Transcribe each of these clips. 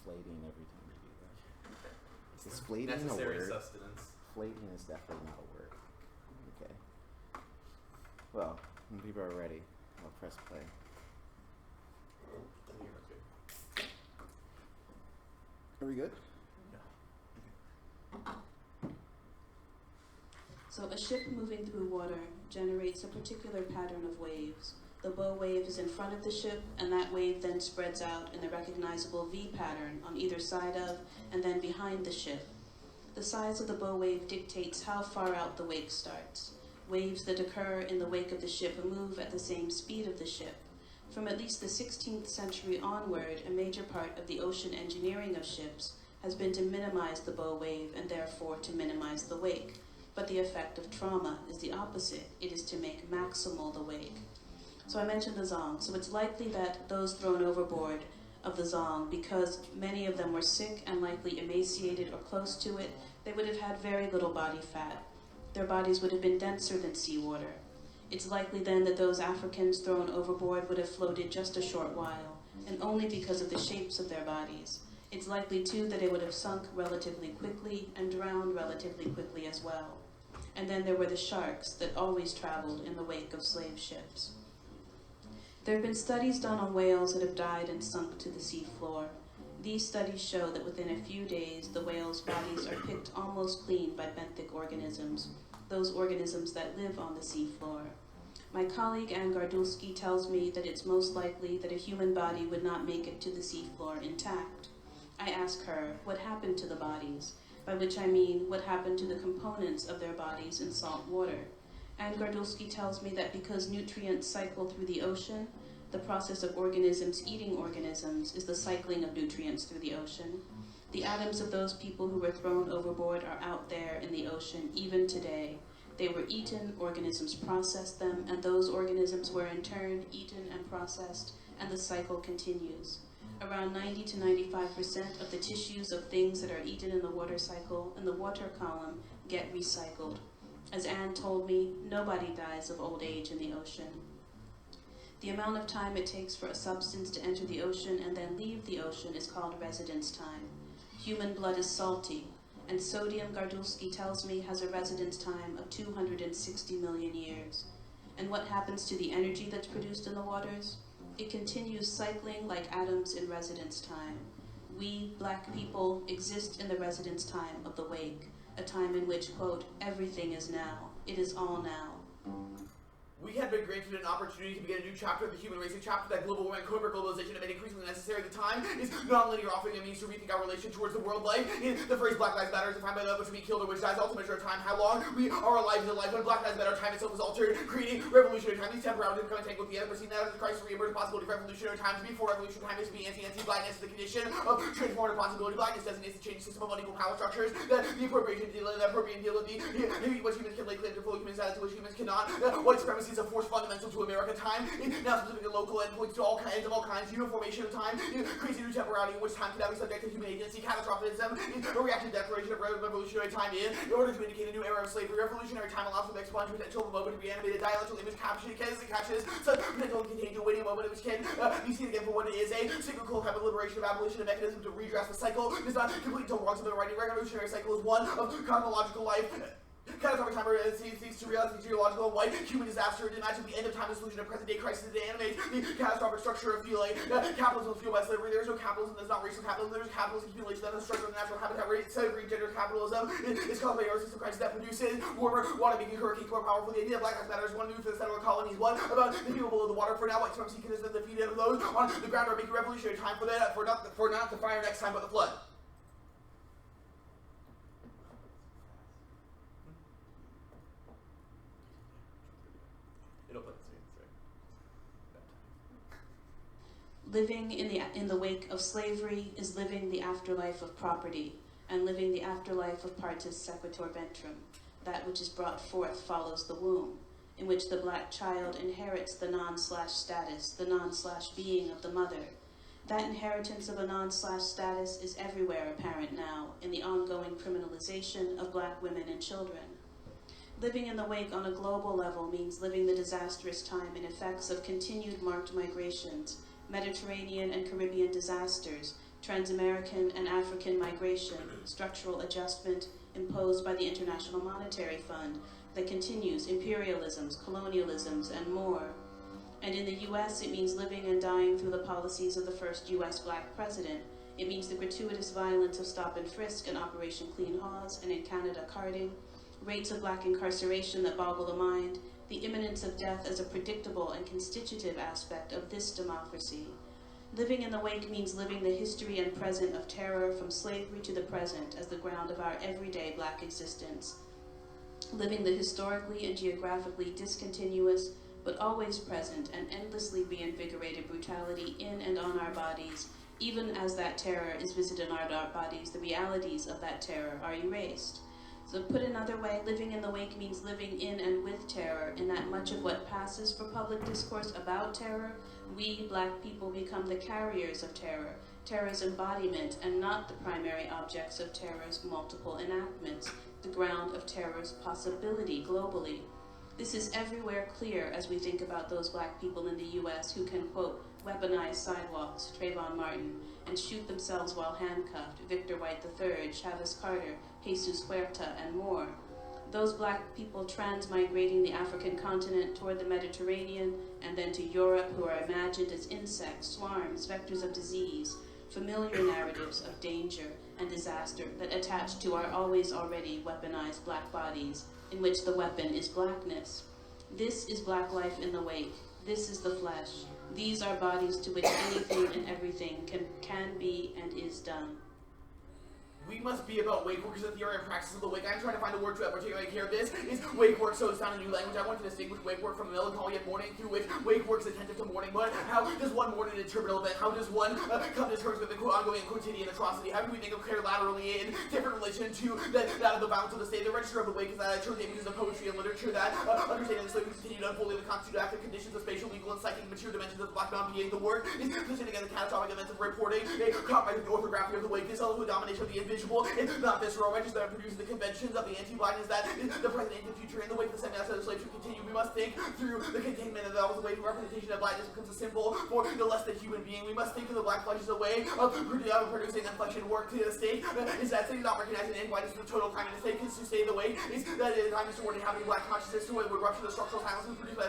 deflating every time you do that. Is deflating necessary a word? Sustenance. Deflating is definitely not a word. Okay. Well, when people are ready, I'll press play. Are we good? So a ship moving through water generates a particular pattern of waves. The bow wave is in front of the ship, and that wave then spreads out in the recognizable V pattern on either side of and then behind the ship. The size of the bow wave dictates how far out the wake starts. Waves that occur in the wake of the ship move at the same speed of the ship. From at least the 16th century onward, a major part of the ocean engineering of ships has been to minimize the bow wave and therefore to minimize the wake. But the effect of trauma is the opposite. It is to make maximal the wake. So I mentioned the Zong. So it's likely that those thrown overboard of the Zong, because many of them were sick and likely emaciated or close to it, they would have had very little body fat. Their bodies would have been denser than seawater. It's likely then that those Africans thrown overboard would have floated just a short while, and only because of the shapes of their bodies. It's likely too that they would have sunk relatively quickly and drowned relatively quickly as well. And then there were the sharks that always traveled in the wake of slave ships. There have been studies done on whales that have died and sunk to the seafloor. These studies show that within a few days, the whales' bodies are picked almost clean by benthic organisms, those organisms that live on the seafloor. My colleague Anne Gardulski tells me that it's most likely that a human body would not make it to the seafloor intact. I ask her, what happened to the bodies? By which I mean, what happened to the components of their bodies in salt water? Anne Gardulski tells me that because nutrients cycle through the ocean, the process of organisms eating organisms is the cycling of nutrients through the ocean. The atoms of those people who were thrown overboard are out there in the ocean even today. They were eaten, organisms processed them, and those organisms were in turn eaten and processed, and the cycle continues. Around 90 to 95% of the tissues of things that are eaten in the water cycle, in the water column, get recycled. As Anne told me, nobody dies of old age in the ocean. The amount of time it takes for a substance to enter the ocean and then leave the ocean is called residence time. Human blood is salty, and sodium, Gardulski tells me, has a residence time of 260 million years. And what happens to the energy that's produced in the waters? It continues cycling like atoms in residence time. We, black people, exist in the residence time of the wake, a time in which, quote, everything is now. It is all now. We had been granted an opportunity to begin a new chapter of the human race, a chapter that global warming, corporate globalization have made increasingly necessary at the time is non-linear, offering a means to rethink our relation towards the world life. In the phrase Black Lives Matter is defined by love, which we killed or which dies, also measure of time, how long we are alive is a life. When Black Lives Matter, time itself is altered, creating revolutionary time. These temporalities become entangled with the other, seen that as the Christ re-emerged possibility of revolutionary times. Before revolutionary time is to be anti-blackness, the condition of transformative possibility. Blackness designates the changing system of unequal power structures, that the appropriation deal, the appropriate deal of the what humans can lay claim to full humans, that to which humans cannot. White supremacy is a force fundamental to America time, now specific and local endpoints to all kinds, uniformation of time, crazy new temporality in which time cannot be subject to human agency, catastrophism, a reactive declaration of revolutionary time in order to indicate a new era of slavery. Revolutionary time allows for the expunge potential of a moment to be animated, dialectical image captures such potential and contagion, waiting a moment which can be seen again for what it is, a cyclical type of liberation of abolition, a mechanism to redress the cycle, is not complete until wrongs of the writing. Revolutionary cycle is one of cosmological life. Catastrophic time seems to reality, geological, and white human disaster. Imagine the end of time, the solution of present-day crisis that animates the catastrophic structure of feeling. Capitalism is fueled by slavery. There is no capitalism that's not racial capitalism. There is capitalist accumulation that is structured of the natural habitat rate. Slavery, gender capitalism is caused by a system crisis that produces warmer water, making hurricanes more powerful. The idea of Black Lives Matter is one move for the settler colonies. One about the people below the water. For now, white supremacy consists of the feet of those on the ground are making revolutionary time for not the fire next time, but the flood. Living in the wake of slavery is living the afterlife of property, and living the afterlife of partus sequitur ventrum. That which is brought forth follows the womb, in which the black child inherits the non/status, the non/being of the mother. That inheritance of a non/status is everywhere apparent now in the ongoing criminalization of black women and children. Living in the wake on a global level means living the disastrous time and effects of continued marked migrations, Mediterranean and Caribbean disasters, Trans-American and African migration, structural adjustment imposed by the International Monetary Fund that continues, imperialisms, colonialisms, and more. And in the US, it means living and dying through the policies of the first US Black president. It means the gratuitous violence of stop and frisk and Operation Clean House, and in Canada, carding, rates of Black incarceration that boggle the mind, the imminence of death as a predictable and constitutive aspect of this democracy. Living in the wake means living the history and present of terror from slavery to the present as the ground of our everyday Black existence. Living the historically and geographically discontinuous, but always present and endlessly reinvigorated brutality in and on our bodies. Even as that terror is visited on our bodies, the realities of that terror are erased. So put another way, living in the wake means living in and with terror, in that much of what passes for public discourse about terror, we, Black people, become the carriers of terror, terror's embodiment, and not the primary objects of terror's multiple enactments, the ground of terror's possibility globally. This is everywhere clear as we think about those Black people in the US who can, quote, weaponize sidewalks, Trayvon Martin, and shoot themselves while handcuffed, Victor White III, Chavez Carter, Jesus Huerta, and more. Those Black people transmigrating the African continent toward the Mediterranean and then to Europe, who are imagined as insects, swarms, vectors of disease, familiar narratives of danger and disaster that attach to our always already weaponized Black bodies, in which the weapon is Blackness. This is Black life in the wake. This is the flesh. These are bodies to which anything and everything can be and is done. We must be about wake work as a theory and practice of the wake. I'm trying to find a word to articulate here. This is wake work, so it's not a new language. I want to distinguish wake work from melancholy at morning, through which wake work is attentive to morning. But how does one morning interpret event? How does one come to terms with the ongoing quotidian atrocity? How do we think of care laterally in different relation to that of the violence of the state? The register of the wake is that I chose images of poetry and literature that understanding the slavery continued unfolding the constituted active conditions of spatial, legal, and psychic material dimensions of the Black non-being. The work is presenting as a catastrophic event of reporting a compromise of the orthography of the wake. This also a domination of the invisible. It's not visceral register that produces the conventions of the anti-Blackness that the present and the future. In the wake of the semi-outside of slaves should continue, we must think through the containment of the way the representation of Blackness becomes a symbol for the less than human being. We must think of the Black flesh as a way of producing inflection work to the state. Is that state not recognizing the whiteness of the total crime in the state? Because to stay the way is that it is not just inhabiting Black consciousness to would rupture the structural silence produced by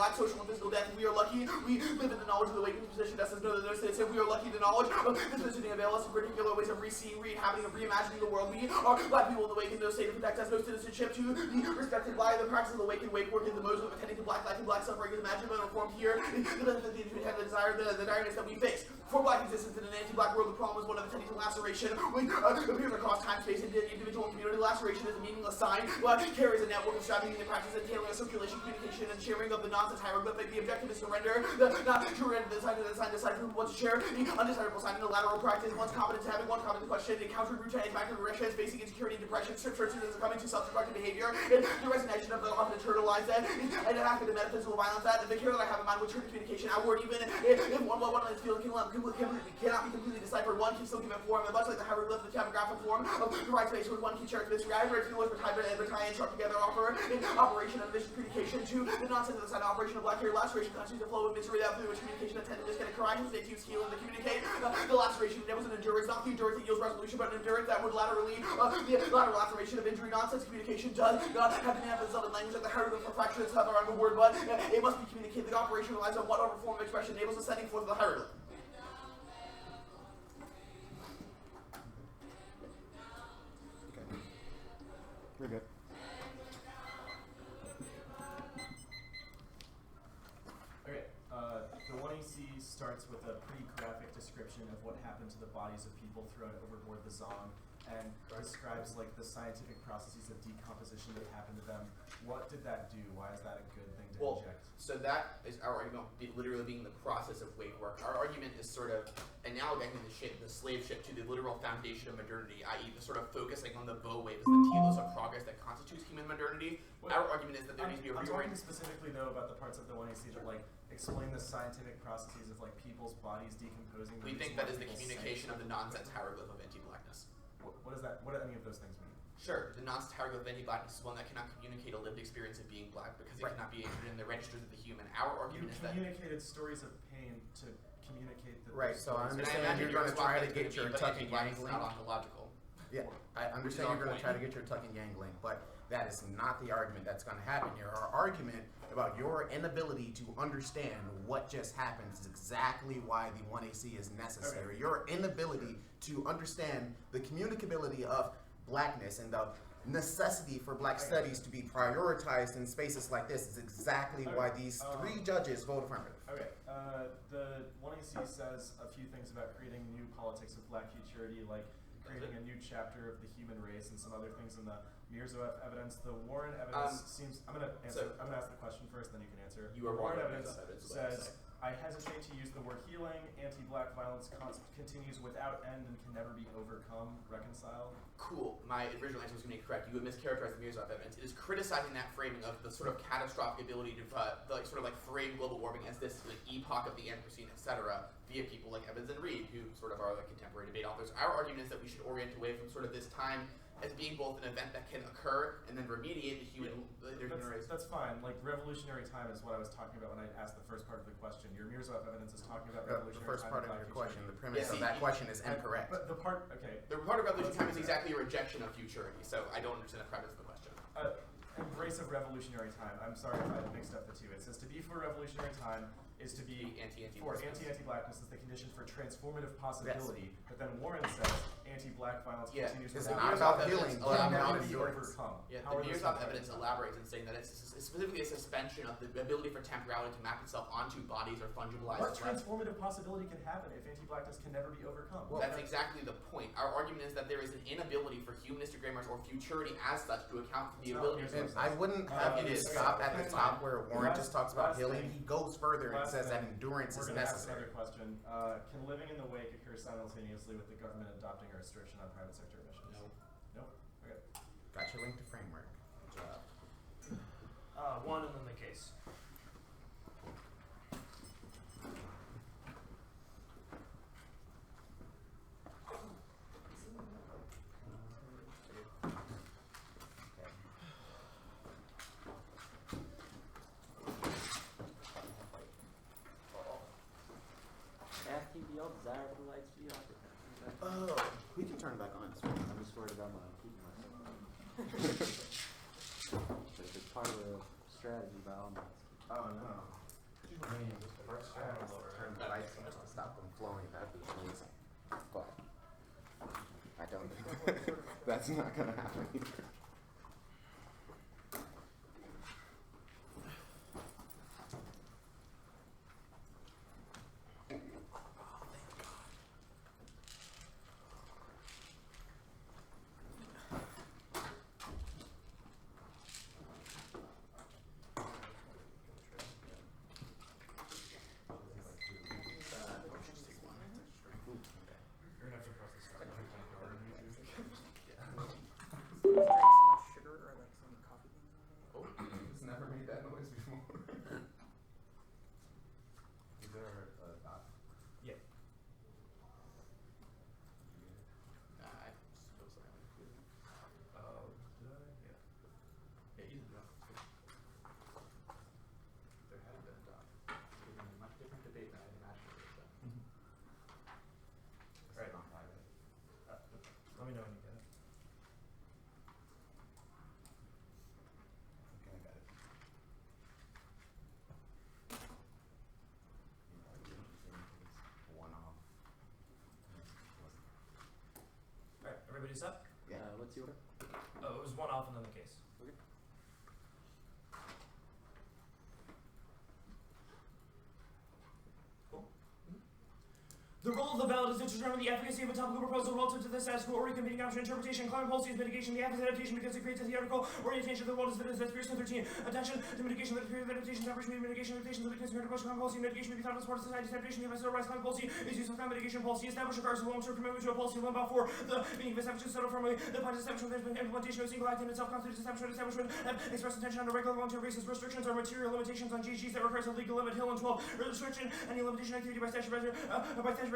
Black social and physical death. If we are lucky, we live in the knowledge of the wake and position us as no citizen. If we are lucky, the knowledge of this positioning avail us in particular ways of re-seeing, re-inhabiting, and reimagining the world. We are Black people in the wake in no state to protect us, no citizenship to be respected by the practice of the wake and wake work is the modes of attending to Black life and Black suffering is imagined and reformed here. The desire, the direness that we face. For Black existence in an anti-Black world, the problem is one of attending to laceration. We appear across time, space, and individual and community. Laceration is a meaningless sign. Black carries a network of striving in the practice and tailoring of circulation, communication, and sharing of the nonsense hieroglyphic. The objective is surrender, not to surrender the sign from one's share. The undesirable sign in the lateral practice. One's competence having one competent question, encountering routine anti-aggressions, facing insecurity and depression, searching as coming to self-destructive behavior, and the resignation of the often internalized that, and an act of the metaphysical violence that, the care that I have in mind will turn to communication outward, even if one is feeling cannot be completely deciphered, one can still give it form, and much like the hieroglyph, the typographic form of provide space with one can share this reality, to words and struck together offer in operation of vision communication to the nonsense of the side operation of Black hair laceration constitutes a flow of misery that through which communication attentiveness can occur. I can stay to heal and to communicate. The laceration enables an endurance, not the endurance that yields resolution, but an endurance that would laterally the lateral laceration of injury. Nonsense communication does not have to be emphasis on language like the hieroglyph or fractions have around the word, but it must be communicated. The operation relies on whatever form of expression enables the sending forth of the hieroglyph. We're good. Okay, the 1AC starts with a pretty graphic description of what happened to the bodies of people thrown overboard the Zong, and describes like the scientific processes of decomposition that happened to them. What did that do? Why is that a good thing to inject? So that is our argument, literally being the process of wake work. Our argument is sort of analogizing the slave ship to the literal foundation of modernity, i.e. the sort of focusing on the bow wave as the telos of progress that constitutes human modernity. Our argument is that there needs to be a I'm talking specifically though about the parts of the 1AC that like explain the scientific processes of like people's bodies decomposing. We think that is the communication of the nonsense hieroglyph of anti-Blackness. What is that? What do any of those things mean? Sure, the nonsense hieroglyph of anti-Blackness is one that cannot communicate a lived experience of being Black because it cannot be entered in the registers of the human. Our argument is that you communicated stories of pain to communicate that. Right, so I And understand you're going to try to get your tuck and yang It's link. not ontological. Yeah, I understand you're going to try to get your tuck and yang link, but that is not the argument that's going to happen here. Our argument about your inability to understand what just happened is exactly why the 1AC is necessary. Okay. Your inability to understand the communicability of blackness and the necessity for black studies to be prioritized in spaces like this is exactly why these three judges vote affirmative. Okay, the 1AC says a few things about creating new politics of black futurity, like creating a new chapter of the human race and some other things in the Mirzo evidence. The Warren evidence seems. I'm gonna ask the question first, then you can answer. You are the Warren wrong. evidence says, I hesitate to use the word healing. Anti-black violence continues without end and can never be overcome. Reconcile. Cool. My original answer was going to be correct. You would mischaracterize the Mirzo evidence. It is criticizing that framing of the sort of catastrophic ability to frame global warming as this like epoch of the Anthropocene, etc., via people like Evans and Reed, who sort of are like contemporary debate authors. Our argument is that we should orient away from sort of this time as being both an event that can occur and then remediate the human race. That's fine. Like revolutionary time is what I was talking about when I asked the first part of the question. Your Mirzo evidence is talking about The revolutionary first time. part of and your black question, the futurity. premise of that question is incorrect. But the part, okay. The part of revolutionary time is exactly a rejection of futurity, so I don't understand the premise of the question. Embrace of revolutionary time. I'm sorry if I mixed up the two. It says to be for revolutionary time is to be anti-blackness is the condition for transformative possibility. Yes. But then Warren says anti-black violence continues it's without not about healing, but about endurance. Yeah, the Mirzo evidence elaborates in saying that it's specifically a suspension of the ability for temporality to map itself onto bodies or fungibilized. What transformative possibility can happen if anti-blackness can never be overcome? Well, that's exactly the point. Our argument is that there is an inability for humanistic grammars or futurity as such to account for the ability. And I wouldn't have you stop at the top where Warren just talks about healing. He goes further and says that endurance is necessary. Another question. Can living in the wake occur simultaneously with the government adopting a restriction on private sector emissions? No. Okay. Got your link to framework. Good job. One and then the case. FTBL desirable lights for you. Oh, we can turn it back on. I'm just worried about keeping myself. It's part of the strategy by all means. Oh no. First turn the lights on to stop them flowing. That'd be amazing. But I don't think that's not gonna happen either. Let me know when you get it. Okay, I got it. One off. Alright, everybody set? Yeah. What's the order? Oh, it was one off and then the case. Okay. The role of the ballot is to determine the efficacy of a topical proposal relative to the status quo or competing option interpretation, climate policy is mitigation, the act is adaptation because it creates a theoretical orientation of the world as Pearson 13. Attention to mitigation, the period of adaptation, temperature, mitigation, adaptation, the weakness, question, climate policy, mitigation may be thought as part of society's adaptation, the investor rights, climate policy is used for climate mitigation policy, establish regards to long-term commitment to a policy, one about four, the meaning of establishment settled firmly, the point of establishment, implementation of a single act in itself constitutes establishment, express intention on a regular long-term basis, restrictions or material limitations on GGs that requires a legal limit, Hill and 12, restriction, any limitation activity by statute,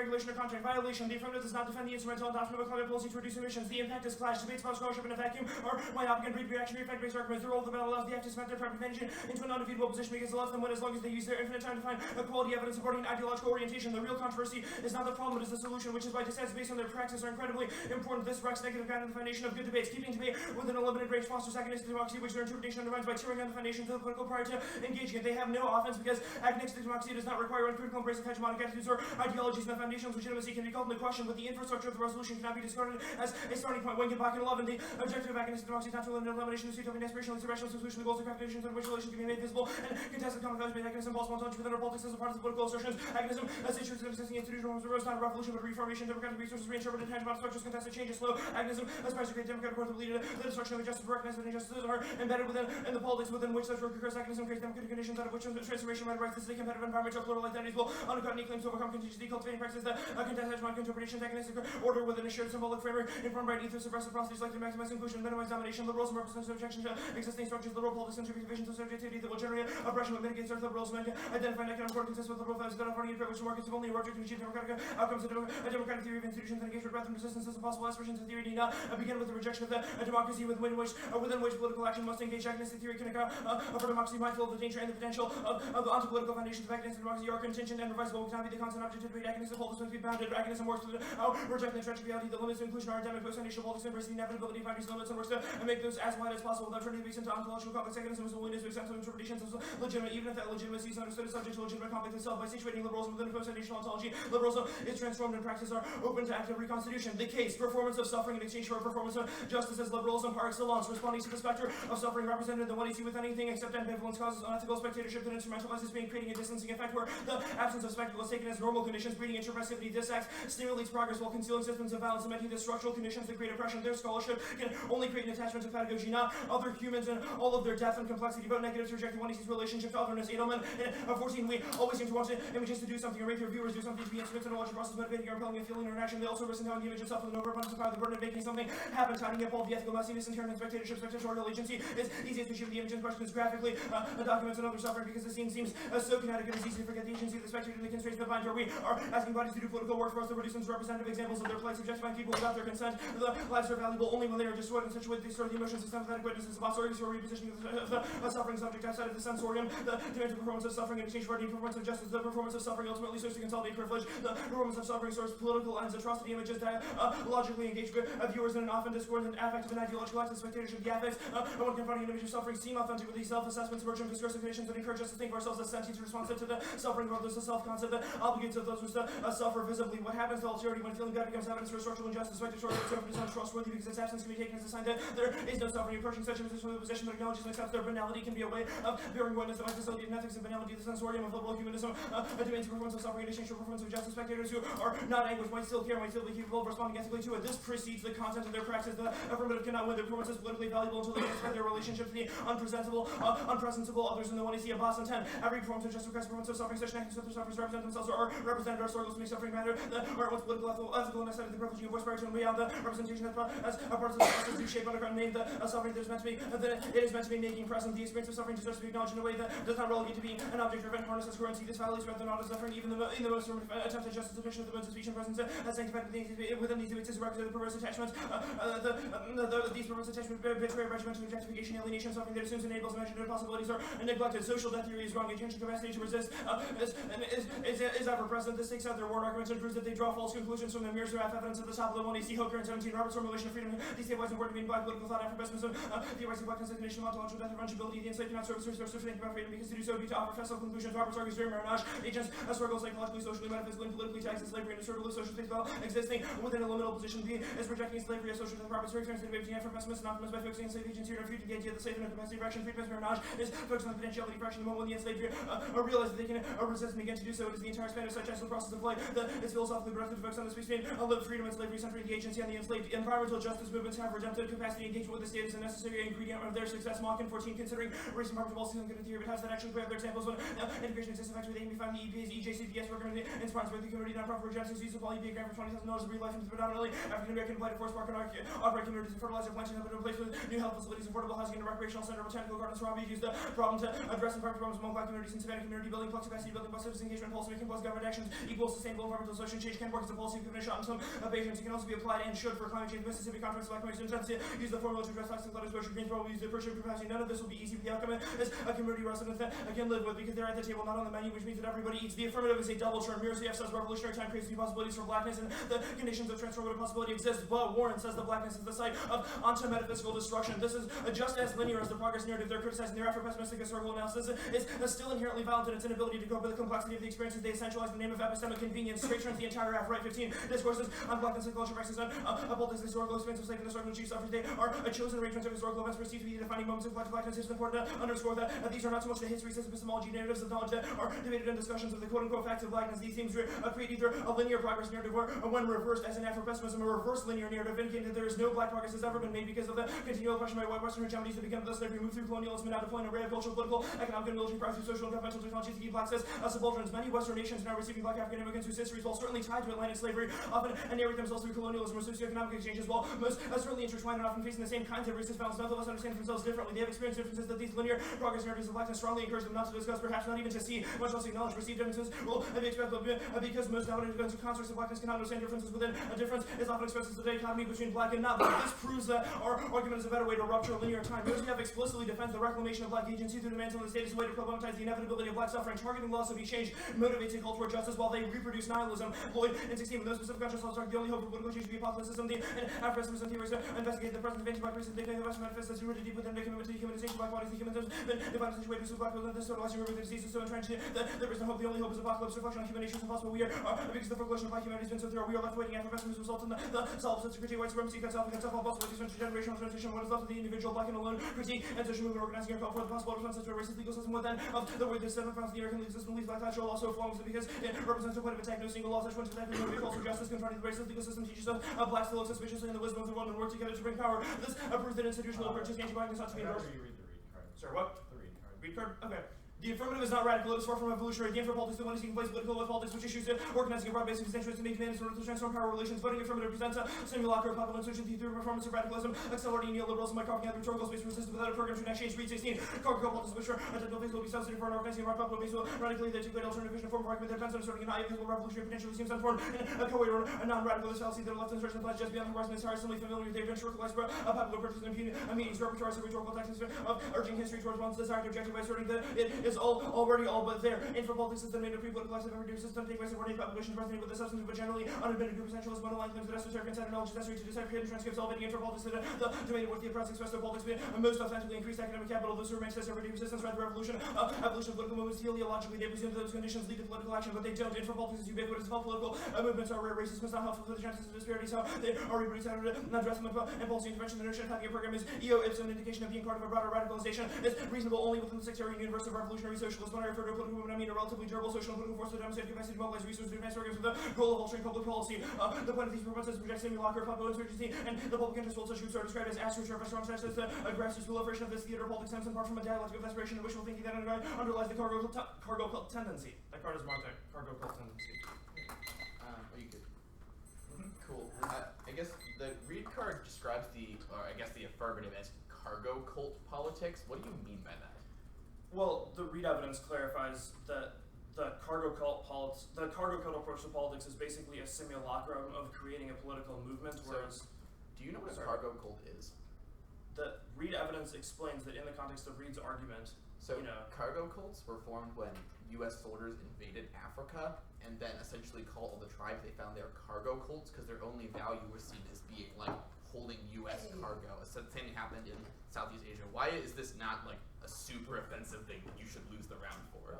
regulation or contract violation. The affirmative does not defend the instrumental adoption of a climate policy to reduce emissions. The impact is clash. Debates about scholarship in a vacuum are myopic and breed reactionary fact-based arguments. The role of the battle allows the active to cement their private advantage into an undefeatable position because it lets them win as long as they use their infinite time to find a quality evidence supporting an ideological orientation. The real controversy is not the problem, it is the solution, which is why dissents based on their practice are incredibly important. This wrecks negative ground in the foundation of good debates. Keeping debate within a limited range fosters agonistic democracy, which their interpretation undermines by tearing on the foundation of the political prior to engaging it. They have no offense because agonistic democracy does not require uncritical embrace of hegemonic attitudes or ideologies, and the foundation of legitimacy can be called into question, but the infrastructure of the resolution cannot be discarded as a starting point. When get back in 11, the objective of agonistic democracy is not to limit elimination of utopian aspiration, it's a rational solution to the goals of conditions in which relations can be made visible and contested common values made agonism impossible ontology within our politics as a part of the political assertions. Agonism as issues of existing institutional norms arose not a revolution but a reformation. Democratic resources reinterpreted tangible structures contested changes slow. Agonism aspires to create democratic growth that will lead to the destruction of injustice, recognized that injustices are embedded within in the politics within which such work occurs. Agonism creates democratic conditions out of which transformation might arise. This is a competitive environment of plural identities will undercut any claims to overcome contingency cultivating practices that contest hegemonic interpretations. Agonistic order within a shared symbolic framework informed by an ethos of reciprocity selected to maximize inclusion, minimize domination. Liberalism represents an objection to existing structures. Liberal politics contribute visions of subjectivity that will generate oppression but mitigate certain liberalism and identify an economic order consistent with liberal values that affording privilege to markets of only object to achieve democratic outcomes. A democratic theory of institutions and engagement rather than resistance as impossible aspirations of theory need not begin with the rejection of the democracy within which political action must engage. Agonistic theory can account for democracy mindful of the danger and the potential of the anti-political foundations of agonistic democracy are contingent and reversible. We cannot be the constant object of debate. Agonistic politics must be bounded. Agonism works to reject the tragic reality that limits inclusion. Our endemic post-foundational politics embrace the inevitability of boundaries limits and works to make those as wide as possible without turning the base into ontological conflicts. Agonism is a willingness to accept some interpretations as legitimate, even if that legitimacy is understood as subject to legitimate conflict itself. By situating liberalism within a post-foundational ontology, liberalism is transformed and practices are open to active reconstitution. The case, performance of suffering in exchange for a performance of justice as liberalism par excellence, responding to the specter of suffering represented in the one you see with anything except ambivalence causes unethical spectatorship that instrumentalizes being, creating a distancing effect where the absence of spectacle is taken as normal conditions, breeding introversivity. This act stimulates progress while concealing systems of violence, cementing the structural conditions that create oppression. Their scholarship can only create an attachment to pedagogy, not other humans and all of their depth and complexity, but negative to reject one sees relationship to otherness. Edelman, in 14, we always seem to want images to do something or make their viewers do something to be instruments in a larger process, motivating or impelling a feeling or an action. They also risk endowing the image itself with an overabundance of power, the burden of making something happen, tidying up all the ethical messiness inherent in spectatorship. Spectatorial agency is easiest to achieve the image in question is graphically documents another suffering because the scene seems so kinetic it is easy to forget the agency of the spectator and the constraints that bind her. We are asking bodies to do political work for us to reduce into representative examples of their plight, subjectifying people without their consent. The lives are valuable only when they are destroyed in such a way that they store the emotions of sympathetic witnesses of authorities or repositioning of the suffering subject outside of the sensorium. The demands of performance of suffering in exchange for the performance of justice. The performance of suffering ultimately serves to consolidate privilege. The performance of suffering serves political ends, atrocity images that logically engage viewers in an often discordant affective and ideological act of spectatorship. The affects when confronting an image of suffering seem authentic with these self-assessments, emerging discursive conditions that encourage us to think of ourselves as sentient responsive to the suffering world. There's a self-concept that obligates of those who suffer visibly. What happens to ulteriority when feeling bad becomes evidence for structural injustice? Spectatorial observance is untrustworthy because its absence can be taken as a sign that there is no suffering. Approaching such a position with a position that acknowledges and accepts their banality can be a way of bearing witness to the facility of ethics and banality. The sensorium of liberal humanism demands the performance of suffering in exchange for performance of justice. Spectators who are not anguished might still care, might still be capable of responding ethically to it. This precedes the content of their practice. The affirmative cannot win. Their performance is politically valuable until they expect their relationship to the unpresentable, unpresentable others in the one you see a boss in 10. Every performance of justice requires performance of suffering. Such actions with their sufferers represent themselves or are represented our struggles to make suffering matter. The art with political, ethical, and aesthetic, the privileging of voice prior to and beyond the representation that as a part of the process do shape underground name the suffering that is meant to be it is meant to be making present. The experience of suffering deserves to be acknowledged in a way that does not relegate to being an object or event harness as currency. This violates rather than not as suffering, even in the most attempt at justice depiction of the modes of speech and presence that sanctified within these debates is represented the perverse attachments. These perverse attachments betray regimental objectification, alienation, suffering that assumes enables imaginative possibilities are neglected. Social death theory is wrong. Attention capacity to resist is ever present. This takes out their war arguments and proves that they draw false conclusions from the mere graph evidence at the top of the one. See Hooker in 17. Robert's formulation of freedom destabilizing word being black political thought after pessimism. Theorizing blackness, nation, ontological death, fungibility. The enslaved cannot serve to think about freedom because to do so would be to offer facile conclusions. Robert's argues during Marinage agents struggle psychologically, socially, metaphysically, and politically to exit slavery and assert a social space while existing within a liminal position. B is rejecting slavery as social death. Robert's experience in debate from pessimist and optimist by focusing on slave agency and refuting the idea that slave and capacity of action. Freedom Marinage is focused on the potentiality of action. The moment the enslaved realize that they can resist and begin to do so, it is the entire span of such as the process of life. It's philosophically productive to focus on the space between lived freedom and slavery, centering the agency on the enslaved. Environmental justice movements have redemptive capacity. Engagement with the state is a necessary ingredient of their success. Mach in 14, considering race and poverty policies on good theory, but has that actually played other examples when integration exists effectively. They can be found in the EPA's EJCPS program inspires by the community non-profit justice use of all EPA grant for $20,000 to breathe life into predominantly African American blighted forest park and operate communities and fertilizer plants and have been replaced with new health facilities, affordable housing, and a recreational center, botanical gardens. Robbie used the problem to address environmental problems among black communities and Hispanic community building, plus capacity building, plus citizen engagement, policy making, plus government actions, equal, sustainable, environmental social change can work as a policy given a shot in some abatements. It can also be applied and should for climate change. Mississippi Conference of Black Communities intends to use the formula to address toxic flood exposure. Greens probably use the first capacity. None of this will be easy, but the outcome is a community residents that I can live with because they're at the table, not on the menu, which means that everybody eats. The affirmative is a double term. Mirror CF says revolutionary time creates new possibilities for blackness, and the conditions of transformative possibility exist. But Warren says the blackness is the site of onto-metaphysical destruction. This is just as linear as the progress narrative they're criticizing. Their Afro-pessimistic historical analysis is still inherently valid in its inability to cope with the complexity of the experiences. They essentialize the name of epistemic convenience. Straight turns the entire F. Right 15 discourses on blackness and culture, praxis, and politics, historical experience of slave and historical chief suffrage. They are a chosen arrangement of historical events perceived to be the defining moments of blackness. It's important to underscore that these are not so much the histories, epistemology, narratives of knowledge that are debated in discussions of the quote-unquote facts of blackness. These themes create either a linear progress narrative or, when reversed as in Afro-pessimism, a reverse linear narrative indicating that there is no black progress has ever been made because of the continual oppression by white Western hegemonies that began with the slavery move through colonialism and now deploy an array of cultural, political, economic, and military practices, social, and governmental technologies to keep blacks as subalterns. Many Western nations now receiving black African immigrants whose histories, while certainly tied to Atlantic slavery, often narrate themselves through colonialism or socioeconomic exchanges, while most certainly intertwined and often facing the same kinds of racist violence, nonetheless understand themselves differently. They have experienced differences that these linear progress narratives of blackness strongly encourage them not to discuss, perhaps not even to see, much less acknowledge perceived differences. Will be expected because most dominant constructs of blackness cannot understand differences within a difference is often expressed as the dichotomy between black and not black. This proves that our argument is a better way to rupture linear time. Those who have explicitly defends the reclamation of black agency through demands on the state as a way to problematize the inevitability of black suffering. Targeting laws to be changed motivates a call toward justice while they reproduce nihilism. Lloyd in 16 with no specific conscious laws the only hope for political change to be apocalypticism. The Afro-pessimism theories investigate the present of anti-black racism. They claim the Western manifests as rooted deep within the commitment to dehumanization of black bodies. Dehumanism then defines the situation of black people. This totalizing river the disease is so entrenched that there is no hope. The only hope is apocalypse. Reflection on human nature is impossible. We are because the formulation of black humanity has been so thorough. We are left waiting. Afro-pessimism results in the solid critique white supremacy cuts off against all possibilities for intergenerational transition. What is left of the individual black and alone critique and social movement organizing our call for the possible responses to a racist legal system within of the way this system from the American legal system leaves black natural also flaws because it represents a point of attack. No single law such one to attack the calls for justice confronting the racist legal system teaches us blacks to look suspiciously in the wisdom of the world and work together to bring power. This proves that institutional approaches anti-blackness ought to be endorsed. You read the read card. Sorry, what? The read card. Read card? Okay. The affirmative is not radical, it is far from revolutionary. The infra-politics, the one seeking place political with politics, which issues organizing a broad base of constituents to make demands in order to transform power relations. Voting affirmative presents a simulacra of popular insurgency through performance of radicalism, accelerating neoliberalism by carving out the rhetorical space for resistance without a program to enact change. Read 16. Cargo politics, which are identical phase will be substituted for an organizing of our popular base will radically they take great alternative vision form of argument that depends on asserting an ideal revolutionary potentially seems unformed and a co-way or a non-radical fallacy that left insurrection applies just beyond the horizon is similarly familiar with the eventual a popular purchase and meetings repertoire of rhetorical tactics of urging history towards one's desired objective by asserting that it is already all but there. Infra-politics is the made of pre-political acts of every system take place subordinate populations resonate with the substance but generally unadmitted group essentialist monoline claims that esoteric insider knowledge is necessary to decipher hidden transcripts elevating infra-politics to the domain of what the oppressed expressed of politics being most authentically increased academic capital. Those who remain test everyday resistance rather revolution evolution of political movements teleologically they presume that those conditions lead to political action but they don't. Infra-politics is ubiquitous. All political movements are rare. Racism is not helpful for the chances of disparities. How they are reproduced out of address them and policy intervention. The notion of having a program is eo ipso an indication of being part of a broader radicalization is reasonable only within the sectarian universe of revolutionary socialists. When I refer to a political movement I mean a relatively durable social and political force that demonstrates capacity to mobilize resources to advance programs with the goal of altering public policy. The point of these proposals is to project simulacra of popular insurgency and the public interest will such groups are described as ass which are restaurant such as the grassroots proliferation of this theater politics stems in part from a dialectic of aspiration and wishful thinking that underlies the cargo cult tendency. That card is marked there. Cargo cult tendency. Are you good? Cool. I guess the read card describes the affirmative as cargo cult politics. What do you mean by that? Well, the read evidence clarifies that the cargo cult approach to politics is basically a simulacrum of creating a political movement, whereas... Do you know what a cargo cult is? The read evidence explains that in the context of Reed's argument, cargo cults were formed when U.S. soldiers invaded Africa and then essentially called all the tribes they found their cargo cults because their only value was seen as being like holding U.S. cargo. The same thing happened in Southeast Asia. Why is this not like a super offensive thing that you should lose the round for?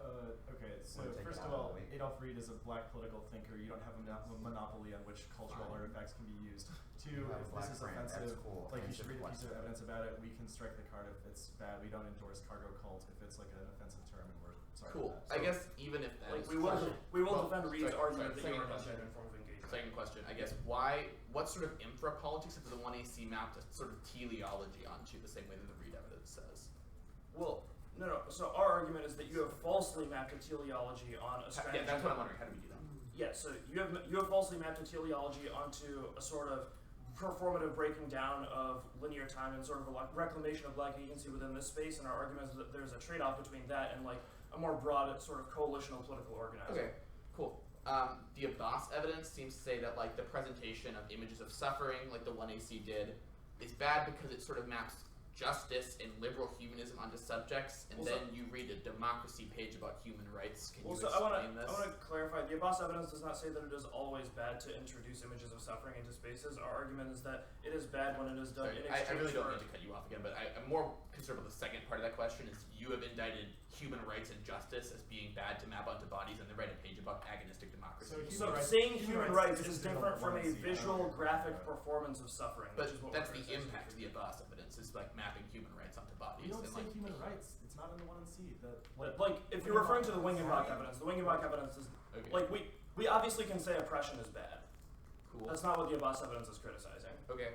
Okay, so first of all, Adolf Reed is a black political thinker. You don't have a monopoly on which cultural artifacts can be used. Two, if this is offensive, like you should read a piece of evidence about it. We can strike the card if it's bad. We don't endorse cargo cult if it's like an offensive term, and we're sorry. Cool. So, I guess even if that we will defend Reed's argument that you are not in form of engagement. Second question, I guess what sort of infra-politics does the 1AC map to sort of teleology onto the same way that the Reed evidence says? Well, no. So our argument is that you have falsely mapped a teleology on a strategy. Yeah, that's what I'm wondering. How do we do that? Yeah, so you have falsely mapped a teleology onto a sort of performative breaking down of linear time and sort of a reclamation of black agency within this space, and our argument is that there's a trade-off between that and like a more broad sort of coalitional political organizing. Okay, cool. The Abbas evidence seems to say that like the presentation of images of suffering, like the 1AC did, is bad because it sort of maps justice and liberal humanism onto subjects, and then you read a democracy page about human rights. Can you explain this? I want to clarify. The Abbas evidence does not say that it is always bad to introduce images of suffering into spaces. Our argument is that it is bad when it is done in exchange I really don't for... mean to cut you off again, but I'm more concerned with the second part of that question. Is you have indicted human rights and justice as being bad to map onto bodies, and then write a page about agonistic democracy. So saying human rights is different from a visual graphic performance of suffering. But which is what that's we're the impact of the Abbas evidence, is like mapping human rights onto bodies. You don't and say like, human rights. It's not in the 1C. Like, if you're referring to the Wingenbach evidence, the Wingenbach evidence is... Okay. Like, we obviously can say oppression is bad. Cool. That's not what the Abbas evidence is criticizing. Okay.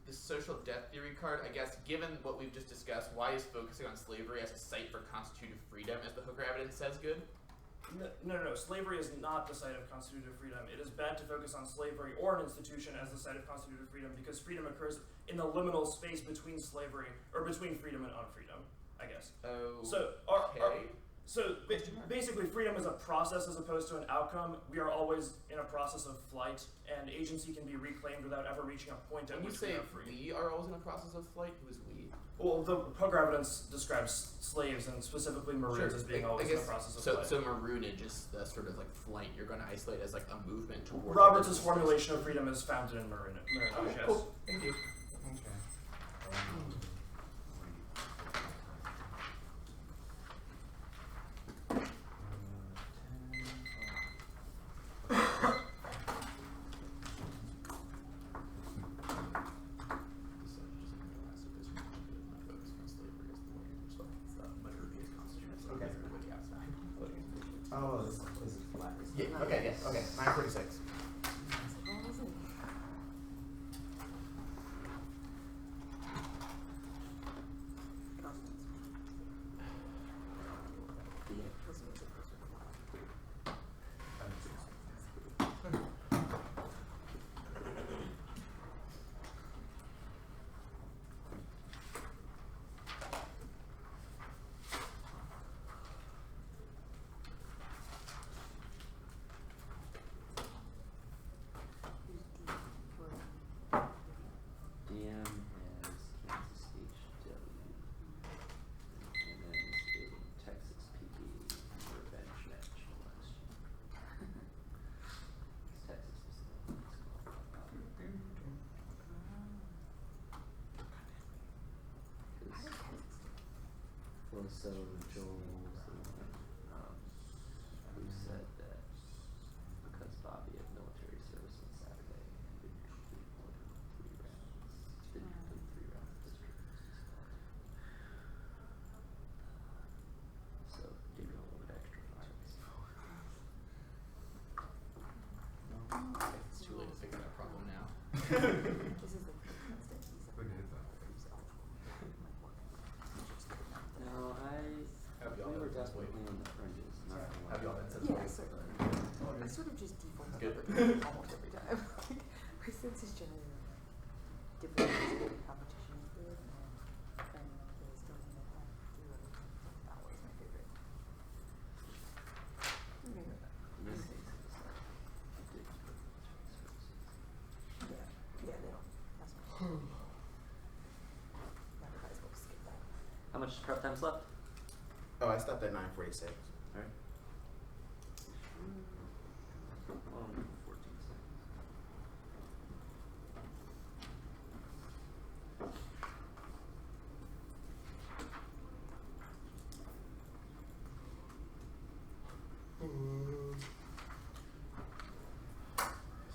The social death theory card, I guess, given what we've just discussed, why is focusing on slavery as a site for constitutive freedom, as the Hooker evidence says, good? No. Slavery is not the site of constitutive freedom. It is bad to focus on slavery or an institution as the site of constitutive freedom because freedom occurs in the liminal space between slavery, or between freedom and unfreedom, I guess. Oh. So basically, freedom is a process as opposed to an outcome. We are always in a process of flight, and agency can be reclaimed without ever reaching a point at When you which say we are free. we are always in a process of flight, who is we? Well, the Hooker evidence describes slaves and specifically Maroons as being always in a process of flight. So maroonage is the sort of like flight you're going to isolate as like a movement towards. Roberts' formulation of freedom is founded in maroonage. Okay, Yes. cool. Thank you. Oh, this is flat. Yeah, okay, 946. DM has Kansas HW, and then stating Texas PD revenge national last year. It's Texas specifically. Well, so Joel was the one who said that because Bobby had military service on Saturday and didn't complete more than 3 rounds, didn't complete 3 rounds of district. So gave him a little bit extra fire. I guess it's too late to fix that problem now. This is the constant piece of No, Have y'all we were been since definitely on the fringes. Not gonna lie. Have y'all been since Yeah, certainly. I sort of just default to Good. everything almost every time. Like, my sense is generally different competition is good, and the still in that one, do everything. That was my favorite. In this case, it was like, you did complete military services. Yeah, they don't. That's not. Never might as well skip that. How much prep time's left? Oh, I stopped at 946. Alright. 14 seconds.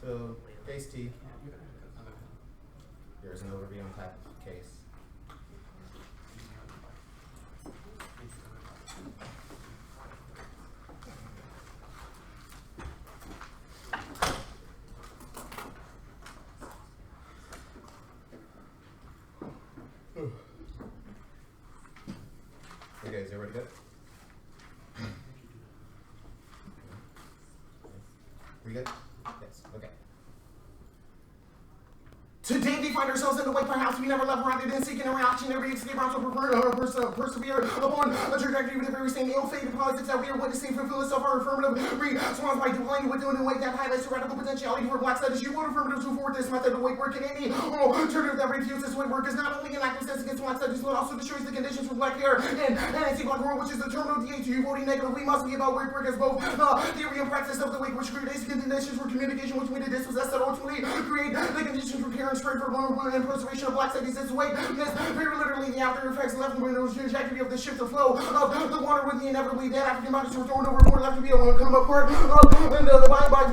So, case T. Here's an overview on type of case. Okay, is everybody good? We good? Yes, okay. Today we find ourselves in the way perhaps we never left rather than seeking a reaction, every escape route to persevere upon a trajectory with the very same ill-fated politics that we are witnessing fulfill itself. Our affirmative response by deploying within a way that highlights the radical potentiality for black studies. You vote affirmative to forward this method of weight work, and any alternative that refutes this weight work is not only an act of sense against black studies, but also destroys the conditions for black hair and anti-black world, which is the terminal DA to you voting negative. We must be about weight work as both theory and practice of the weight which creates conditions for communication which made it dispossessed that ultimately create the conditions for care and strength for vulnerable and preservation of black studies. This way, this very literally the after effects left in the trajectory of the shift of flow of the water with the inevitably dead African bodies were thrown overboard, left to be able to come apart and the by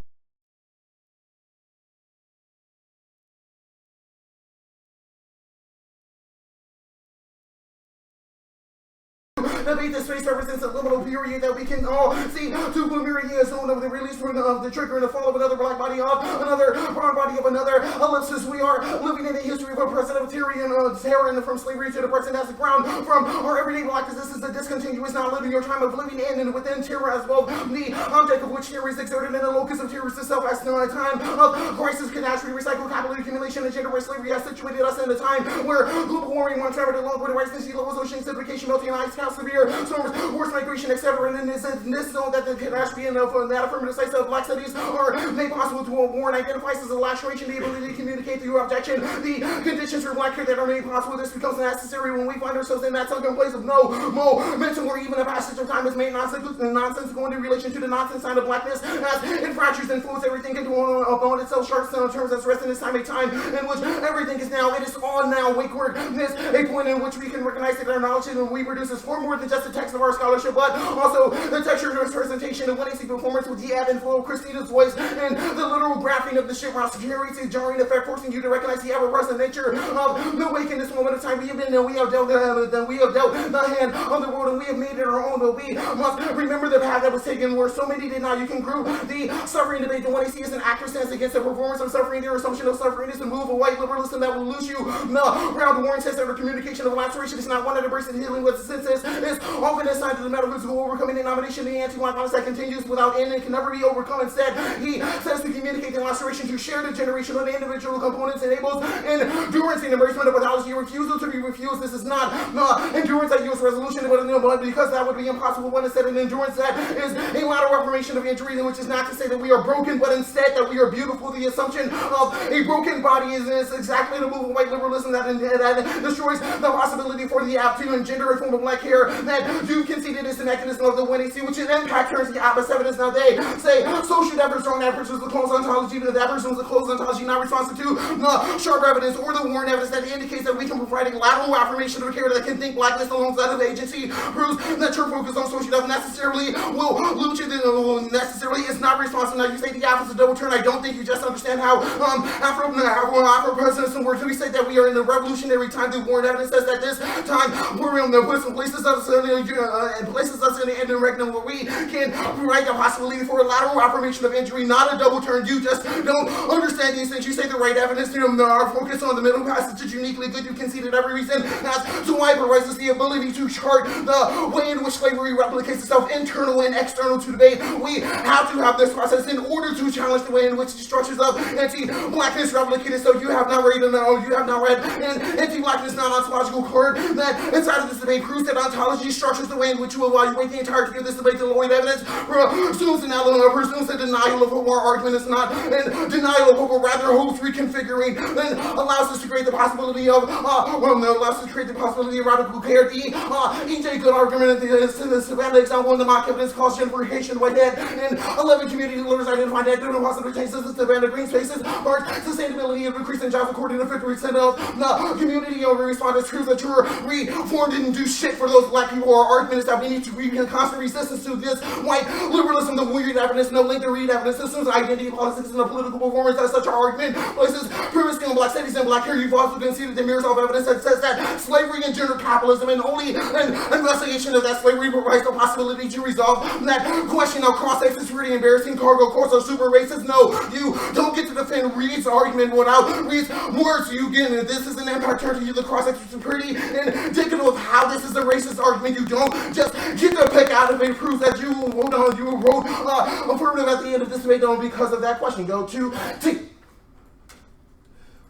the space represents a liminal period that we can all see to Blumiri zone of the release of the trigger and the fall of another black body of another brown body of another ellipsis. We are living in a history of oppressive tyranny and terror from slavery to the present as the ground from our everyday blackness. This is a discontinuous now living your time of living in and within terror as well. The object of which terror is exerted in the locus of terrorist itself as no time of crisis, catastrophe, recycle, capital accumulation, and gender slavery has situated us in a time where global warming, one travel along with the rise in sea levels, ocean acidification, melting ice caps, severe storms, forced migration, etc. And in this zone that the catastrophe and that affirmative sites of black studies are made possible to warn identifies as a laceration, the ability to communicate through objection, the conditions for black care that are made possible. This becomes necessary when we find ourselves in that sunken place of no momentum, where even a passage of time is made nonsensical in relation to the nonsense sign of blackness as it fractures and folds everything into upon itself, sharp in terms that's rest in this time, a time in which everything is now, it is all now wake work. This a point in which we can recognize that our knowledge and we produce is far more than just the text of our scholarship, but also the texture of presentation of 1AC performance with the ebb and flow of Christina's voice and the literal graphing of the ship routes generates a jarring effect, forcing you to recognize the ever-present nature of the wake in this moment of time. We have dealt the hand of the world and we have made it our own, but we must remember the path that was taken where so many did not. You can group the suffering debate. The 1AC is an actor stance against the performance of suffering. Their assumption of suffering is to move a white liberalism that will lose you. The round warrant says that the communication of laceration is not one that embraces healing with the senses. It's often assigned to the metaphysical overcoming the nomination, the anti-black violence that continues without end and can never be overcome. Instead, he says to communicate the laceration, to share the generation of the individual components enables endurance and embracement of pathology, refusal to be refused. This is not endurance that yields resolution, but because that would be impossible when instead an endurance that is a lateral reformation of injury, which is not to say that we are broken, but instead that we are beautiful. The assumption of a broken body is exactly the move of white liberalism that destroys the possibility for the apt to engender a form of black hair that you conceded is the mechanism of the 1AC, which in impact turns the opposite evidence. Now they say social efforts strong efforts was the closed ontology, but that person was the closed ontology not responsive to the sharp evidence or the warrant evidence that indicates that we can provide a lateral affirmation of a character that can think blackness alongside of agency, proves that your focus on social stuff necessarily will lose you, necessarily is not responsive. Now you say the Afro's a double turn. I don't think you just understand how Afro presidents work. We say that we are in the revolutionary time. The warrant evidence says that this time we're in the places us in the end of regnum where we can provide the possibility for a lateral affirmation of injury, not a double turn. You just don't understand these things. You say the right evidence, our focus on the middle passage is uniquely good. You conceded every reason as to why it provides us the ability to chart the way in which slavery replicates itself internal and external to debate. We have to have this process in order to challenge the way in which the structures of anti-blackness replicate itself. You have not read an anti-blackness non-ontological card that inside of this debate proves that ontology structures the way in which you evaluate the entirety of this debate. The Lloyd evidence presumes a denial of what our argument is not, and denial of what we're rather holds reconfiguring, then allows us to create the possibility of radical care. The EJ good argument in the Savannah example in the mock evidence calls gentrification whitehead, and 11 community leaders identified that due to possible changes in Savannah green spaces, or sustainability of increasing jobs according to 50% of the community over respondents. Truth that your reform didn't do shit for those black people. Our argument is that we need to read constant resistance to this white liberalism, the weird evidence, no link to read evidence systems, identity politics, and the political performance as such. Our argument places privacy on black studies and black hair. You've also conceded the mirrors of evidence that says that slavery and gender capitalism and only an investigation of that slavery provides the possibility to resolve that question of cross-sex is really embarrassing. Cargo courts are super racist. No, you don't get to defend Reed's argument without Reed's words. You get it. This is an impact turn to you. The cross-sex is pretty indicative of how this is a racist argument. You don't just get to pick out of a proof that you wrote affirmative at the end of this debate because of that question. Go to T.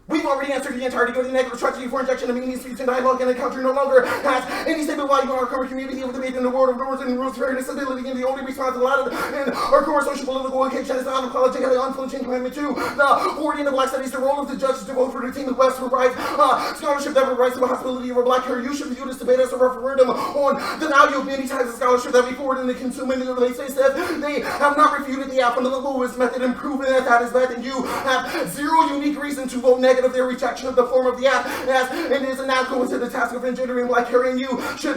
We You've already answered the entirety of the negative strategy for injection of meaning, speech, and dialogue, and the country no longer has any statement value in our current community of debate in the world of norms and rules, fairness, stability, and the only response allowed in our core social political occasion is unapologetic and unflinching commitment to the hoarding of black studies, the role of the judges to vote for the team of West provides scholarship that provides the possibility of a black career. You should view this debate as a referendum on the value of many types of scholarship that we forward in the consuming of the say that they have not refuted the fundamentalist method and proven that is bad, and you have zero unique reason to vote negative their rejection of the form of the act as it is inadequate to the task of engendering black career, and you should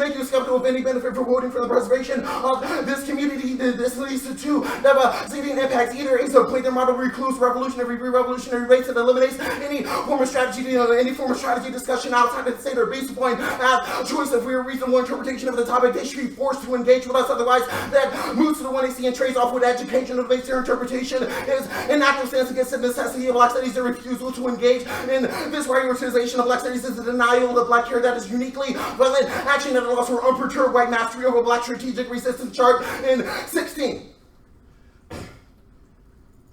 make you skeptical of any benefit for voting for the preservation of this community. This leads to two devastating impacts. Either is a plain model recluse revolutionary race that eliminates any form of strategy discussion outside of the state or based upon choice of real reasonable interpretation of the topic. They should be forced to engage with us, otherwise that moves to the one they see and trades off with education of base their interpretation is an active stance against the necessity of black studies. Their refusal to engage in this prioritization of black studies is a denial of black care that is uniquely violent action that allows for unperturbed white mastery over black strategic resistance. Chart in 16.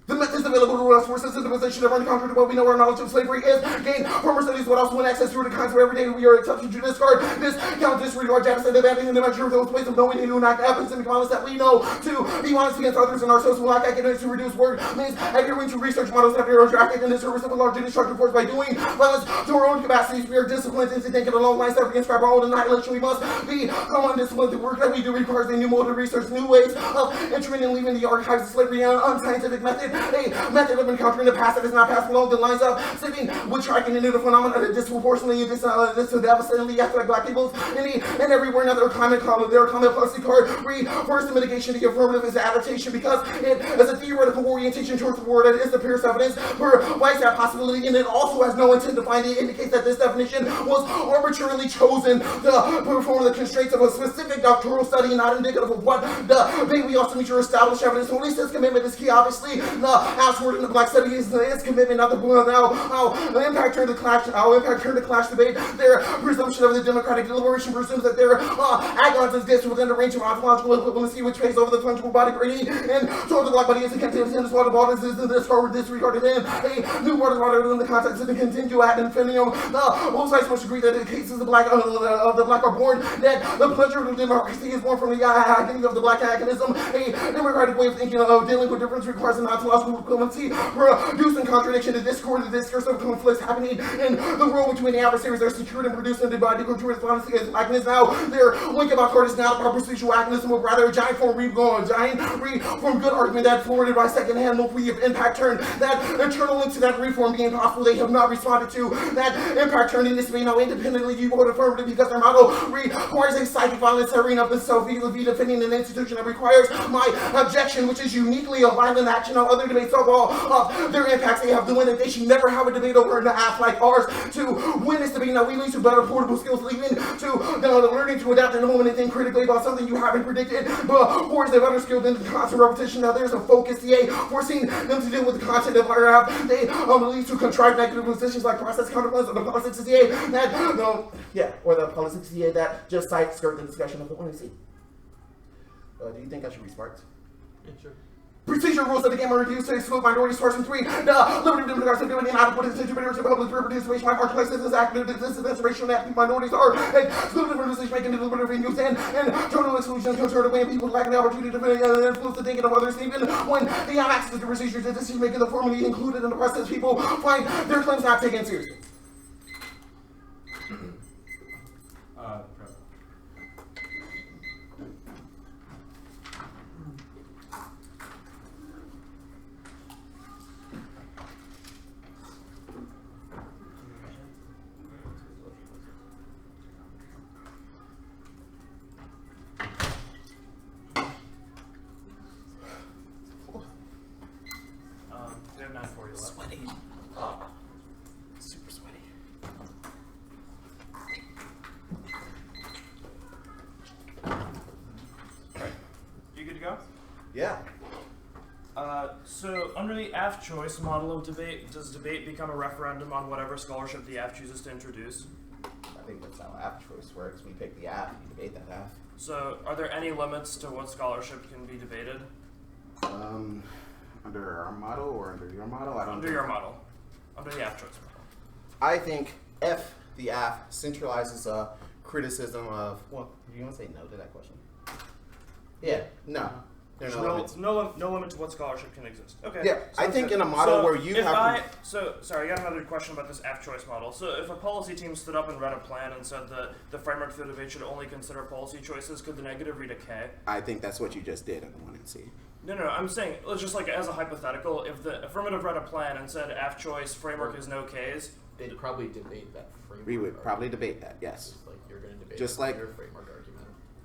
The methods available to us force us into the position of unconquered what we know our knowledge of slavery is gained from our studies, but also when access through the kinds where every day we are accepted to discard this count, disregard, jettison, abandoning the measure of those ways of knowing and do not happen and violence that we know to be honest against others and ourselves. Black academics to reduce work means adhering to research models that are attracted in the service of a large and destructive force. By doing violence to our own capacities, we are disciplined into thinking along lines that we can strive our own annihilation. We must be undisciplined. The work that we do requires a new mode of research, new ways of entering and leaving the archives of slavery, an unscientific method, a method of encountering the past that is not passed along the lines of sitting with tracking into the phenomena that disproportionately devastatingly affect black peoples and everywhere. Another climate policy card refers to mitigation. The affirmative is adaptation because it is a theoretical orientation towards the world that is the purest evidence provides that possibility, and it also has no intent to find it. Indicates that this definition was arbitrarily chosen to perform the constraints of a specific doctoral study, not indicative of what the way we also need to establish evidence. Only says commitment is key. Obviously, the outward in the black study is commitment, not the blue. Now, how impact turned the clash debate. Their presumption of the democratic deliberation presumes that their agons exist within the range of ontological equivalency, which pays over the fungible body gradient, and so the black body is a continuous in this water bodies is in this forward disregarded in a new water body in the context of the continuum ad infinitum. Both sides must agree that in cases of the black are born, that the pleasure of democracy is born from the identity of the black agonism. A democratic way of thinking of dealing with difference requires an ontological equivalency, producing contradiction to discord, the discourse of conflicts happening in the world between the adversaries are secured and produced in the body culture response against blackness. Now, their link about court is not about procedural agonism, but rather a giant form from good argument that forwarded by second-hand multi of impact turn. That internal link to that reform being possible, they have not responded to. That impact turn in this way now independently you vote affirmative because their model requires a psychic violence arena of the self-view defending an institution that requires my objection, which is uniquely a violent action on other debates of all of their impacts they have to win, and they should never have a debate over an app like ours to win this debate. Now we lead to better portable skills, leading to learning to adapt in the moment and think critically about something you haven't predicted, but or is a better skill than the constant repetition. Now there's a focus forcing them to deal with the content of our app. They lead to contrived negative positions like process counterpoints or the politics that or the politics that just skirt the discussion of the one. Do you think I should be smart? Yeah, sure. Procedural rules of the game are reduced to exclude minorities. Source 3. The liberty of democracy and adequate institution to public participation by marketplaces is active. This is racial and ethnic minorities are excluded from decision making, deliberative use, and total exclusion concerned away people lacking the opportunity to influence the thinking of others, even when they have access to procedures and decision making. The formally included in the process, people find their claims not taken seriously. Sweaty. Super sweaty. You good to go? Yeah. So under the AF choice model of debate, does debate become a referendum on whatever scholarship the AF chooses to introduce? I think that's how app choice works. We pick the app, you debate that app. So are there any limits to what scholarship can be debated? Under our model or under your model? I don't Under think. your model. under the AF choice model? I think F, the AF, centralizes criticism of. Well, do you want to say no to that question? Yeah, no. There are no limits. No limit to what scholarship can exist. Okay. Yeah, I think in a model where you have sorry, I got another question about this AF choice model. So if a policy team stood up and read a plan and said that the framework for the debate should only consider policy choices, could the negative read a K? I think that's what you just did in the 1NC. No, I'm saying, it's just like as a hypothetical, if the affirmative read a plan and said AF choice framework is no Ks, they'd probably debate that framework. We would probably debate that, yes. Just like you're going to debate just like your framework argument.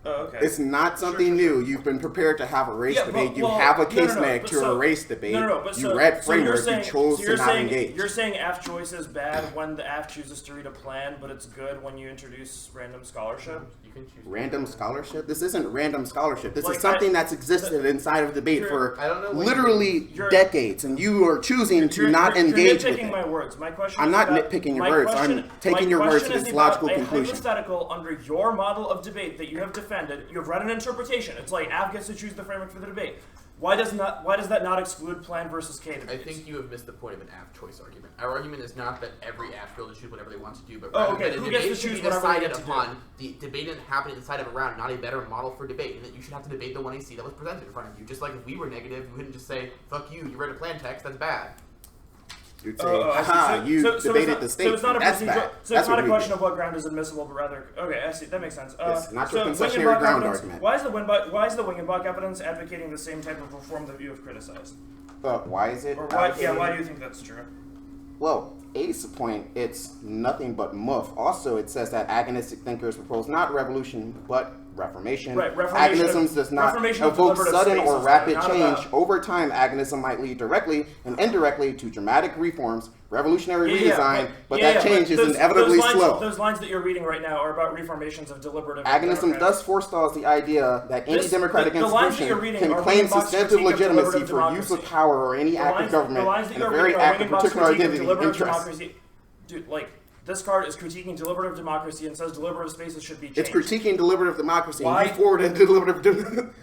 Oh, okay. It's not something new. You've been prepared to have a race debate. You well, have a case neg to a race debate. But you read framework. You're saying, you chose to not engage. You're saying AF choice is bad when the AF chooses to read a plan, but it's good when you introduce random scholarship? You can choose random scholarship? This isn't random scholarship. This like is something that's existed inside of debate for literally decades, and you are choosing to not engage with it. You're nitpicking my words. My question I'm not nitpicking your words. I'm taking your words to its logical conclusion. Hypothetical under your model of debate that you have defended, you've read an interpretation. It's like AF gets to choose the framework for the debate. Why does that not exclude plan versus K debates? I think you have missed the point of an AF choice argument. Our argument is not that every AF field should choose whatever they want to do, but rather that a debate should be decided upon, the debate and happening inside of a round, not a better model for debate, and that you should have to debate the 1AC that was presented in front of you. Just like if we were negative, we wouldn't just say, fuck you read a plan text, that's bad. You'd say, you debated the statement. That's bad. So it's not a question of what ground is admissible, but rather, okay, I see, that makes sense. Yes, not your concessionary ground argument. Why is the Wingenbach evidence advocating the same type of reform that you have criticized? Why is it? Or why do you think that's true? Well, A's point, it's nothing but muff. Also, it says that agonistic thinkers propose not revolution, but reformation. Right, reformation. Agonism does not evoke sudden or rapid change. Over time, agonism might lead directly and indirectly to dramatic reforms, revolutionary redesign, but that change is inevitably slow. Those lines that you're reading right now are about reformations of deliberative. Agonism thus forestalls the idea that any democratic institution can claim substantive legitimacy for use of power or any act of government and a very act of particular identity interest. Dude, like, this card is critiquing deliberative democracy and says deliberative spaces should be changed. It's critiquing deliberative democracy. And you forwarded deliberative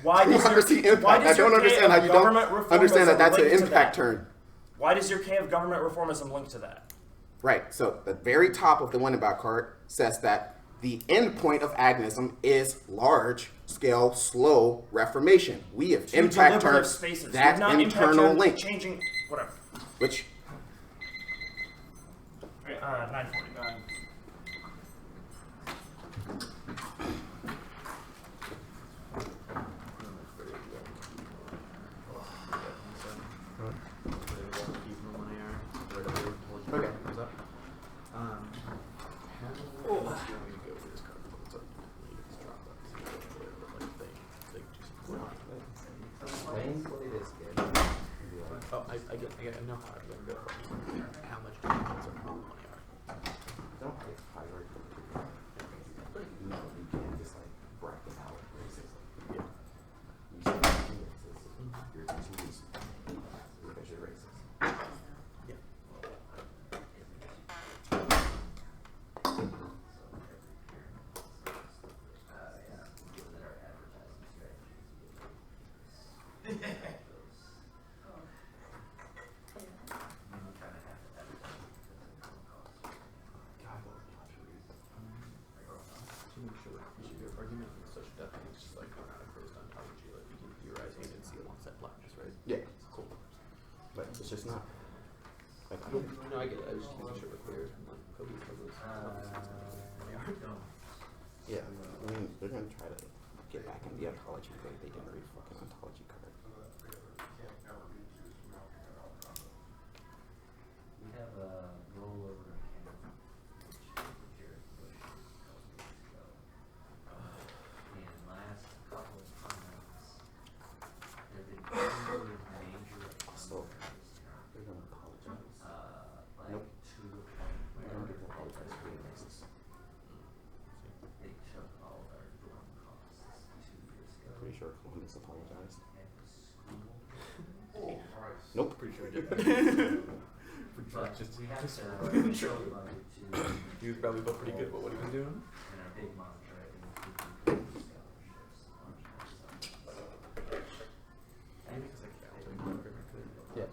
democracy impact. I don't understand how you don't understand that that's an impact turn. Why does your K of government reformism link to that? Right. So the very top of the Wingenbach card says that the end point of agonism is large-scale, slow reformation. We have impact turned that internal link. Changing, whatever. Which... 949. Okay. What's up? I know how I'm going to go. How much do you think money are? Don't pick priority. No, you can't just like bracket out racism. Yeah. You say racism, you're confused because you're racist. Yeah. It's just not. Like, I don't. No, I get it. I was just making sure we're clear. Yeah, I mean, they're gonna try to get back in the ontology thing. They didn't read fucking ontology card. We have a rollover mechanic, which Jared Bush helped me ago. And last couple of comments, there have been two major So, they're gonna apologize. like Nope. to the point They're where gonna get to apologize for the racist. they took all of our dorm costs 2 years ago. Pretty sure Columbus apologized. And the school. Nope. Pretty sure we did. But we have to show money to He was probably felt pretty good about what he was doing. and our big monitor, I think, scholarships on that stuff. Maybe because I could. Yeah.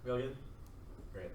We all good? Great.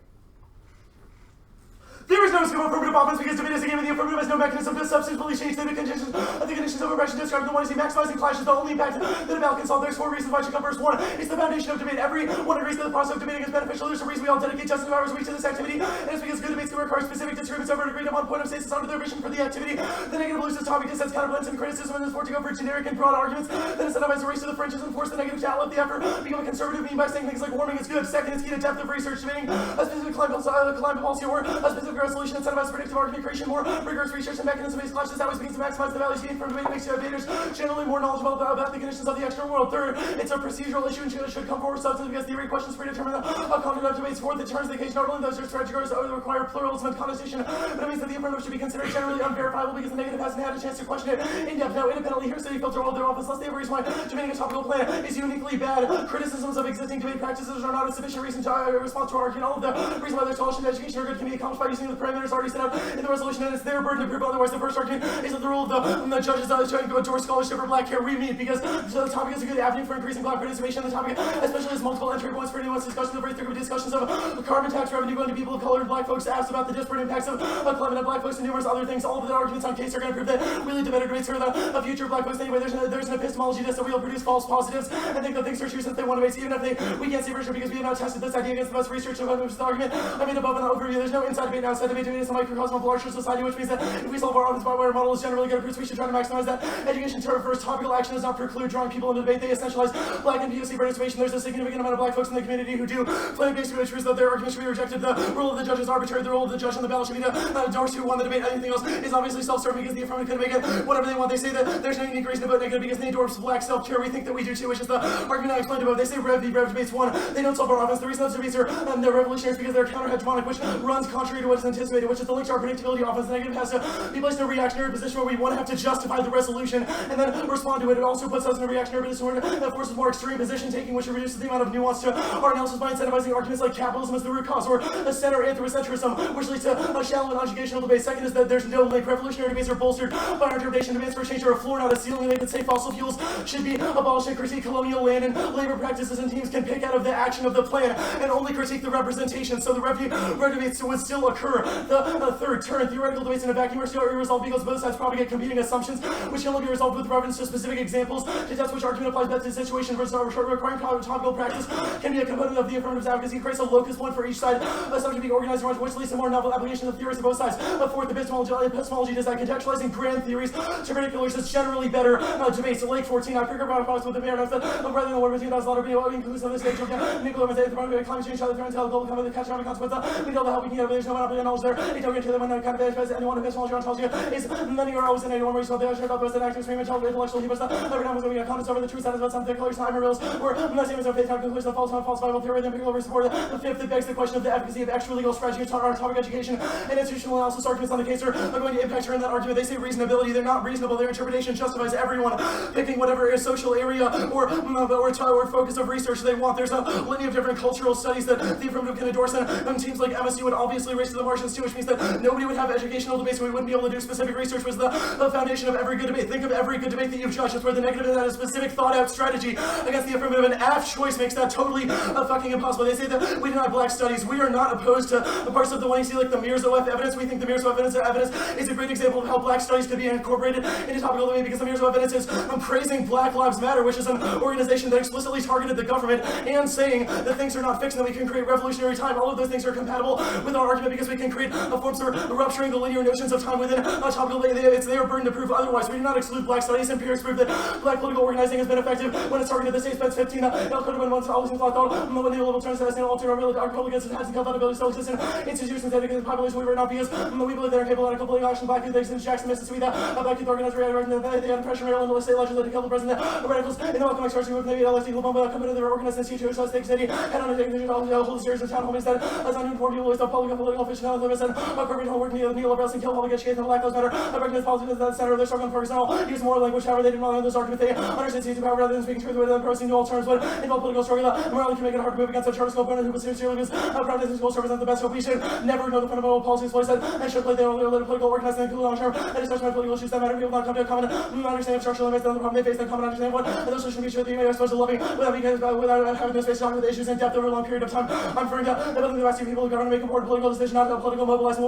There is no scope of affirmative offense because debate is a game and the affirmative has no mechanism to substantially change the conditions of oppression described in the 1AC. Maximizing clash is the only impact that a battle can solve. There's 4 reasons why it should come first. 1, it's the foundation of debate. Everyone agrees that the process of debating is beneficial. There's a reason we all dedicate just 2 hours a week to this activity, and it's because good debates can require specific disagreements over an agreed upon point of stasis under their vision for the activity. The negative loses topic dissents, counterblends, and criticism, and is for to go for generic and broad arguments that incentivize a race to the fringes and force the negative to outlive the effort. Become a conservative mean by saying things like warming is good. Second, it's key to depth of research. Debating a specific climate policy or a specific resolution incentivizes predictive argument creation. More rigorous research and mechanism-based clashes always begins to maximize the values gained from debate, makes debaters generally more knowledgeable about the conditions of the external world. Third, it's a procedural issue and should come forward substance because theory questions predetermine the content of debates. Fourth, it turns the case not only those strategies that require pluralism and connotation, but it means that the affirmative should be considered generally unverifiable because the negative hasn't had a chance to question it in depth. Now, independently, here's the filter all of their office, lest they have a reason why debating a topical plan is uniquely bad. Criticisms of existing debate practices are not a sufficient reason to respond to our argument. All of the reason why their scholarship and education are good can be accomplished by using the parameters already set out in the resolution, and it's their burden to prove otherwise. The first argument is that the rule of the judges trying to go towards scholarship or black hair re-meet because the topic is a good avenue for increasing black participation. The topic especially has multiple entry points for anyone's discussion. The very frequent discussions of carbon tax revenue going to people of color and black folks asked about the disparate impacts of climate on black folks and numerous other things. All of the arguments on case are going to prove that really debated debates are the future of black folks. Anyway, there's an epistemology test that will produce false positives and think that things are true since they want to base, even if we can't see for sure because we have not tested this idea against the best research of which the argument I made above in the overview. There's no inside debate and outside debate. Debate is a microcosm of larger society, which means that if we solve our arguments by where our model is generally good proofs, we should try to maximize that. Education to first topical action does not preclude drawing people into debate. They essentialize black and POC participation. There's a significant amount of black folks in the community who do claim-based truths that their arguments should be rejected. The role of the judge is arbitrary. The role of the judge on the ballot should be to endorse who won the debate. Anything else is obviously self-serving because the affirmative can make it whatever they want. They say that there's no unique reason to vote negative because they endorse black self-care. We think that we do too, which is the argument I explained above. They say rev debates won. They don't solve our offense. The reason those debates are they're revolutionary is because they're counter-hegemonic, which runs contrary to what is anticipated, which is the link to our predictability offense. The negative has to be placed in a reactionary position where we want to have to justify the resolution and then respond to it. It also puts us in a reactionary position that forces more extreme position taking, which reduces the amount of nuance to our analysis by incentivizing arguments like capitalism as the root cause or a center anthropocentrism, which leads to a shallow and educational debate. Second is that there's no link. Revolutionary debates are bolstered by our interpretation. Debates for change are a floor, not a ceiling. They could say fossil fuels should be abolished and critique colonial land and labor practices, and teams can pick out of the action of the plan and only critique the representation. So the rev debates would still occur. The third turn theoretical debates in a vacuum are still irresolved because both sides propagate competing assumptions, which can only be resolved with reference to specific examples to test which argument applies best to the situation. Versus requiring topical practice can be a component of the affirmative's advocacy. It creates a locus point for each side. Assumption being organized around which leads to more novel application of the theories of both sides. Fourth, epistemology does that contextualizing grand theories to particulars is generally better. Debates at Lake 14. I figured out with the mayor notes that rather than what between us, a lot of being inclusive of this stage of nuclear the climate change, other threats, global climate, the catastrophic consequences. We know the help we can get, but there's no monopoly on knowledge there. It don't get to them when no kind of advice anyone who epistemology tells you is many are always in anyone reason they are shared out the active stream and intellectual he was every time we get comments over the truth that is about something colors time reals or the same as our faith time conclusion of false Bible theory then people over support the fifth that begs the question of the efficacy of extra legal strategy our topic education and institutional analysis arguments on the case are going to impact her in that argument. They say reasonability, they're not reasonable, their interpretation justifies everyone picking whatever social area or focus of research they want. There's a litany of different cultural studies that the affirmative can endorse and teams like MSU would obviously race to the margins too, which means that nobody would have educational debates so we wouldn't be able to do specific research was the foundation of every good debate. Think of every good debate that you've judged. That's where the negative is that a specific thought out strategy against the affirmative and aft choice makes that totally fucking impossible. They say that we deny black studies. We are not opposed to parts of the one you see like the Mirzo F evidence. We think the Mirzo F evidence is a great example of how black studies could be incorporated into topical debate because the Mirzo evidence is praising Black Lives Matter, which is an organization that explicitly targeted the government and saying that things are not fixed and that we can create revolutionary time. All of those things are compatible with our argument because we can create forms of rupturing the linear notions of time within a topical debate. It's their burden to prove otherwise. We do not exclude black studies. Empirics prove that black political organizing has been effective when it's targeted. The state spends 15 once always in thought when the liberal turns to an alternative our Republicans has the accountability still exists in institutions that against the population we were not because we believe they're capable of completing action. Black youth in Jackson, Mississippi, that black youth organized they had pressure Maryland the state legislature to kill the president of radicals in the welcome expression with maybe LSD Lubumba come into their organized institutions so state city and undertaking the whole series of town home instead as uninformed people with public political officials and corporate homework neoliberals and kill public education and Black Lives Matter. I recognize politics at the center of their struggle for example use more language however they didn't rely on those arguments they understand seizing power rather than speaking truth with them proceeding new all terms but involve political struggle only can make it hard to move against a charter school opponent who was sincerely because practicing school represents the best hope. We should never ignore the fundamental policies voiced and should play their political organizing and long term and discuss my political issues that matter. People not come to a common understanding of structural limits and the problem they face, and common understanding what those solutions be sure that you may exposed to loving without having no space to talk with issues in depth over a long period of time. I'm referring to ability to ask people who govern to make important political decisions, not political mobilizing,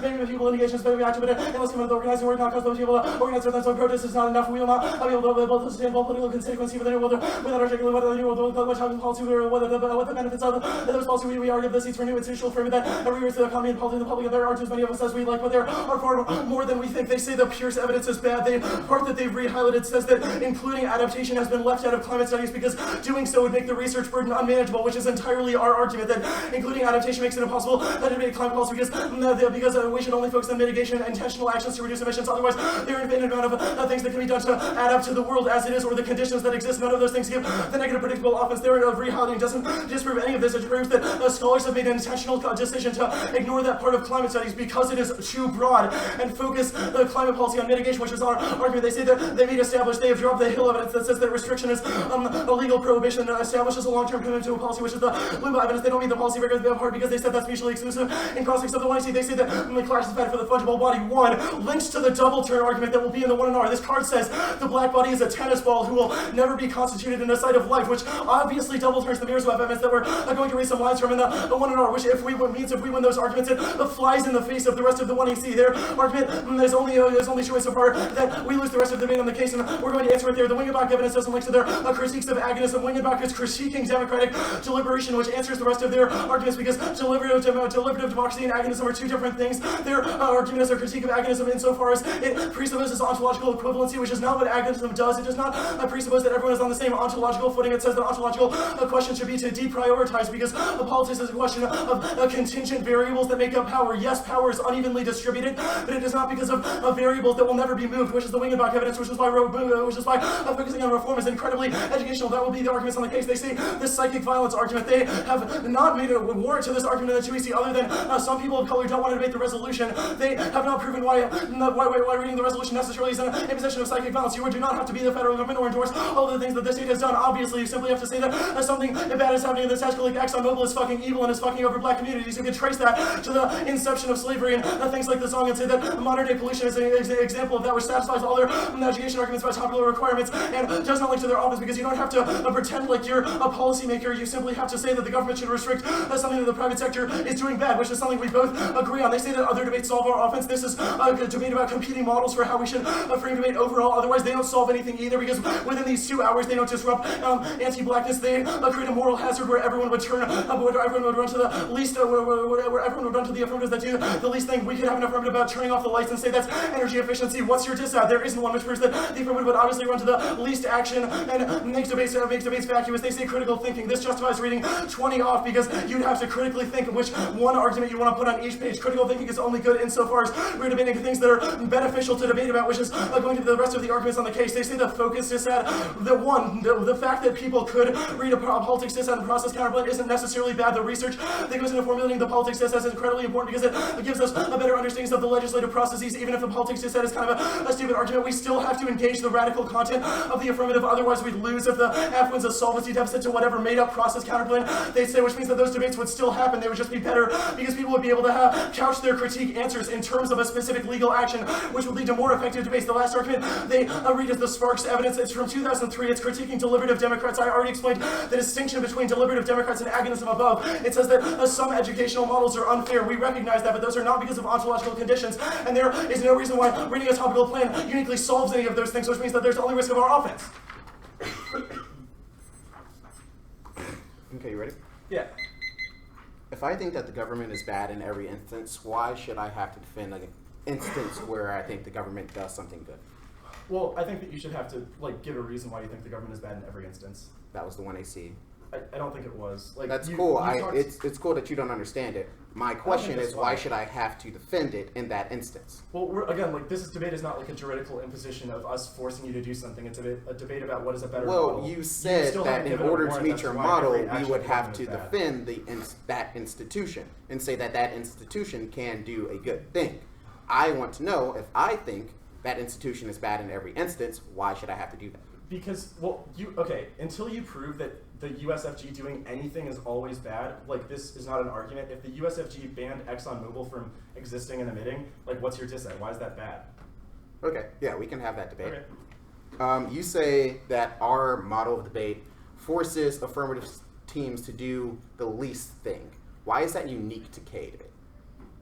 maybe the people litigation, but we active in it, and let's come into the organizing work, not cause those people organize with them, so protest is not enough. We will not be able to build a sustainable political constituency for the new world without articulating whether the new world, what housing policy or what the benefits of those policies we argue the seats for new institutional framework that rears the economy and politics of the public, and there are too many of us as we like, but there are far more than we think. They say the Pierce evidence is bad. The part that they've re-highlighted says that including adaptation has been left out of climate studies because doing so would make the research burden unmanageable, which is entirely our argument, that including adaptation makes it impossible to debate climate policy because we should only focus on mitigation and intentional actions to reduce emissions. Otherwise, there are an infinite amount of things that can be done to adapt to the world as it is or the conditions that exist. None of those things give the negative predictable offense. Their re-highlighting doesn't disprove any of this. It proves that scholars have made an intentional decision to ignore that part of climate studies because it is too broad and focus the climate policy on mitigation, which is our argument. They say that they have dropped the Hill evidence that says that restriction is a legal prohibition that establishes a long-term commitment to a policy, which is the Limbo evidence. They don't meet the policy rigors part because they said that's mutually exclusive. In cross-except the 1AC, they say that the classified for the fungible body 1 links to the double turn argument that will be in the 1NR. This card says the black body is a tennis ball who will never be constituted in a site of life, which obviously double turns the mirrors of evidence that we're going to read some lines from in the 1NR, which if we win those arguments, it flies in the face of the rest of the 1AC. Their argument is only true so far that we lose the rest of the debate on the case, and we're going to answer it there. The Wingenbach evidence doesn't link to their critiques of agonism. Wingenbach is critiquing democratic deliberation, which answers the rest of their arguments because deliberative democracy and agonism are two different things. Their argument is a critique of agonism insofar as it presupposes ontological equivalency, which is not what agonism does. It does not presuppose that everyone is on the same ontological footing. It says that ontological question should be to deprioritize because politics is a question of contingent variables that make up power. Yes, power is unevenly distributed, but it is not because of variables that will never be moved, which is the Wingenbach evidence, which is why focusing on reform is incredibly educational. That will be the arguments on the case. They say this psychic violence argument. They have not made a warrant to this argument in the 2EC other than some people of color don't want to debate the resolution. They have not proven why reading the resolution necessarily is an imposition of psychic violence. You do not have to be the federal government or endorse all of the things that this state has done. Obviously, you simply have to say that something bad is happening in the tactical like ExxonMobil is fucking evil and is fucking over black communities. You can trace that to the inception of slavery and things like the song and say that modern day pollution is an example of that, which satisfies all their education arguments about popular requirements and does not link to their office because you don't have to pretend like you're a policymaker. You simply have to say that the government should restrict something that the private sector is doing bad, which is something we both agree on. They say that other debates solve our offense. This is a debate about competing models for how we should frame debate overall. Otherwise, they don't solve anything either because within these 2 hours, they don't disrupt anti-blackness. They create a moral hazard where everyone would turn, where everyone would run to the least, where everyone would run to the affirmatives that do the least thing. We could have an affirmative about turning off the lights and say that's energy efficiency. What's your diss at? There isn't one, which proves that the affirmative would obviously run to the least action and makes debates vacuous. They say critical thinking. This justifies reading 20 off because you'd have to critically think which one argument you want to put on each page. Critical thinking is only good insofar as we're debating things that are beneficial to debate about, which is going to be the rest of the arguments on the case. They say the focus is at the fact that people could read a politics dissent and process counterpoint isn't necessarily bad. The research that goes into formulating the politics dissent is incredibly important because it gives us a better understanding of the legislative processes. Even if the politics dissent is kind of a stupid argument, we still have to engage the radical content of the affirmative. Otherwise, we'd lose if the F wins a solvency deficit to whatever made-up process counterpoint they say, which means that those debates would still happen. They would just be better because people would be able to couch their critique answers in terms of a specific legal action, which would lead to more effective debates. The last argument they read is the Sparks evidence. It's from 2003. It's critiquing deliberative Democrats. I already explained the distinction between deliberative Democrats and agonism above. It says that some educational models are unfair. We recognize that, but those are not because of ontological conditions, and there is no reason why reading a topical plan uniquely solves any of those things, which means that there's only risk of our offense. Okay, you ready? Yeah. If I think that the government is bad in every instance, why should I have to defend an instance where I think the government does something good? Well, I think that you should have to give a reason why you think the government is bad in every instance. That was the 1AC. I don't think it was. That's cool. It's cool that you don't understand it. My question is, why should I have to defend it in that instance? Well, this debate is not like a juridical imposition of us forcing you to do something. It's a debate about what is a better model. Well, you said that in order to meet your model, you would have to defend that institution and say that that institution can do a good thing. I want to know if I think that institution is bad in every instance, why should I have to do that? Because, until you prove that the USFG doing anything is always bad, like this is not an argument. If the USFG banned ExxonMobil from existing and emitting, like what's your dissent? Why is that bad? Okay, yeah, we can have that debate. Okay. You say that our model of debate forces affirmative teams to do the least thing. Why is that unique to K debate?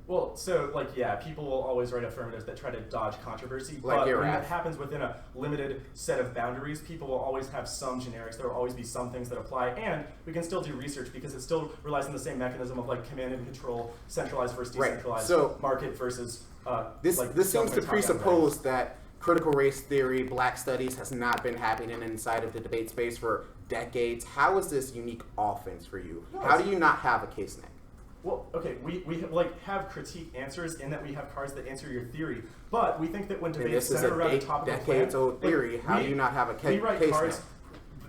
Well, so like, yeah, people will always write affirmatives that try to dodge controversy, Like but your when app. that happens within a limited set of boundaries, people will always have some generics. There will always be some things that apply, and we can still do research because it still relies on the same mechanism of like command and control, centralized versus Right. decentralized, So market versus This like seems to government top-down presuppose that critical race theory, black studies has not been happening inside of the debate space for decades. How is this unique offense for you? No, How it's- do you not have a case neck? Well, okay, we like have critique answers in that we have cards that answer your theory, but we think that when And debates this is center a around a topical decades plan, old theory. like, How do you not have a we write case cards. neck?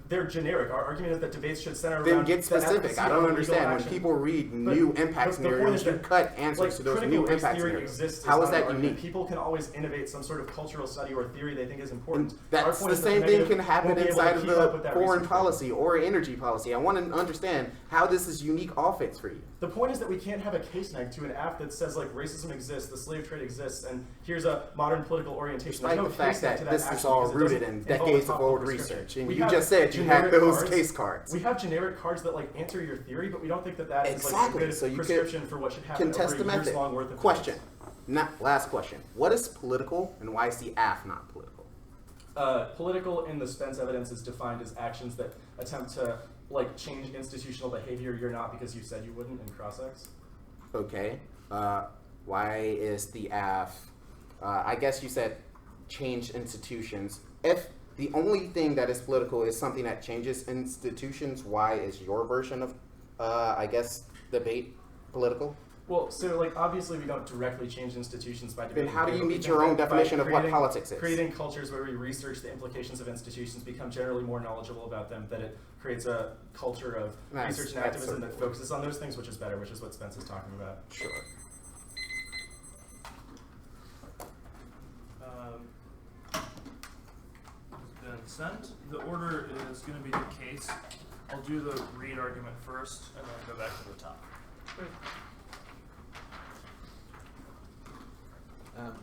They're generic. Our argument is that debates should center Then around get the specific. efficacy I of don't legal understand. When action. people read But new impact the point scenarios, is you that, cut answers like, to those critical new race impact theory scenarios. exists How is not that an argument. unique? People can always innovate some sort of cultural study or theory they think is important. Our That's point the is that same thing negative can happen won't be able to inside of keep up with the that foreign research. policy or energy policy. I want to understand how this is unique offense for you. The point is that we can't have a case neg to an app that says like racism exists, the slave trade exists, and here's a modern political orientation. Despite There's no the fact case neg that to that this is action all because it rooted doesn't in involve decades a of topical old prescription. research, and We you have just said you had generic those cards. case cards. We have generic cards that like answer your theory, but we don't think that that is like Exactly. a good So you prescription for what should happen Contest the over a year's method. long worth of Question. debates. Last question. What is political, and why is the AF not political? Political in the Spence evidence is defined as actions that attempt to like change institutional behavior. You're not because you said you wouldn't in cross-ex. Okay. Why is the AF? I guess you said change institutions. If the only thing that is political is something that changes institutions, why is your version of, I guess, debate political? Well, so like obviously we don't directly change institutions by debating. Then how do you but we meet think your own that by definition of what creating- politics is? Creating cultures where we research the implications of institutions, become generally more knowledgeable about them, that it creates a culture of That's- research and that's activism sort that of- focuses on those things, which is better, which is what Spence is talking about. Sure. Been sent. The order is going to be the case. I'll do the read argument first, and then go back to the top.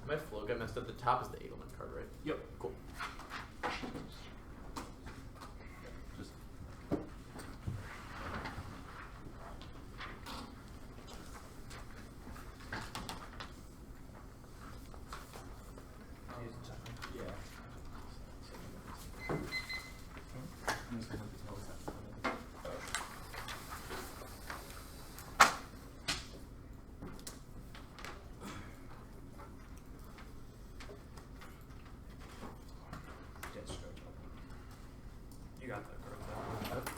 My flow got messed up. The top is the Edelman card, right? Yep. Cool. Just Yeah. You got that, correct?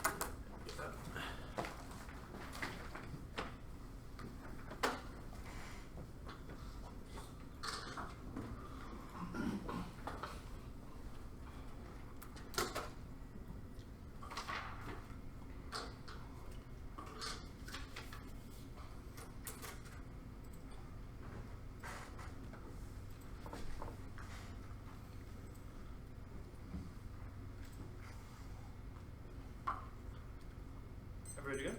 Everybody good?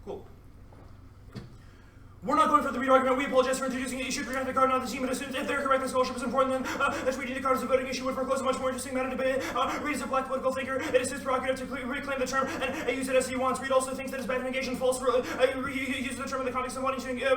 Cool. We're not going for the read argument. We apologize for introducing the issue. Present the card, not the team. It assumes if they're correct, the scholarship is important. Then, as reading the card is a voting issue would foreclose a much more interesting matter debate. Reed is a black political thinker. It is his prerogative to reclaim the term and use it as he wants. Reed also thinks that it's bad to engage in false uses the term in the context of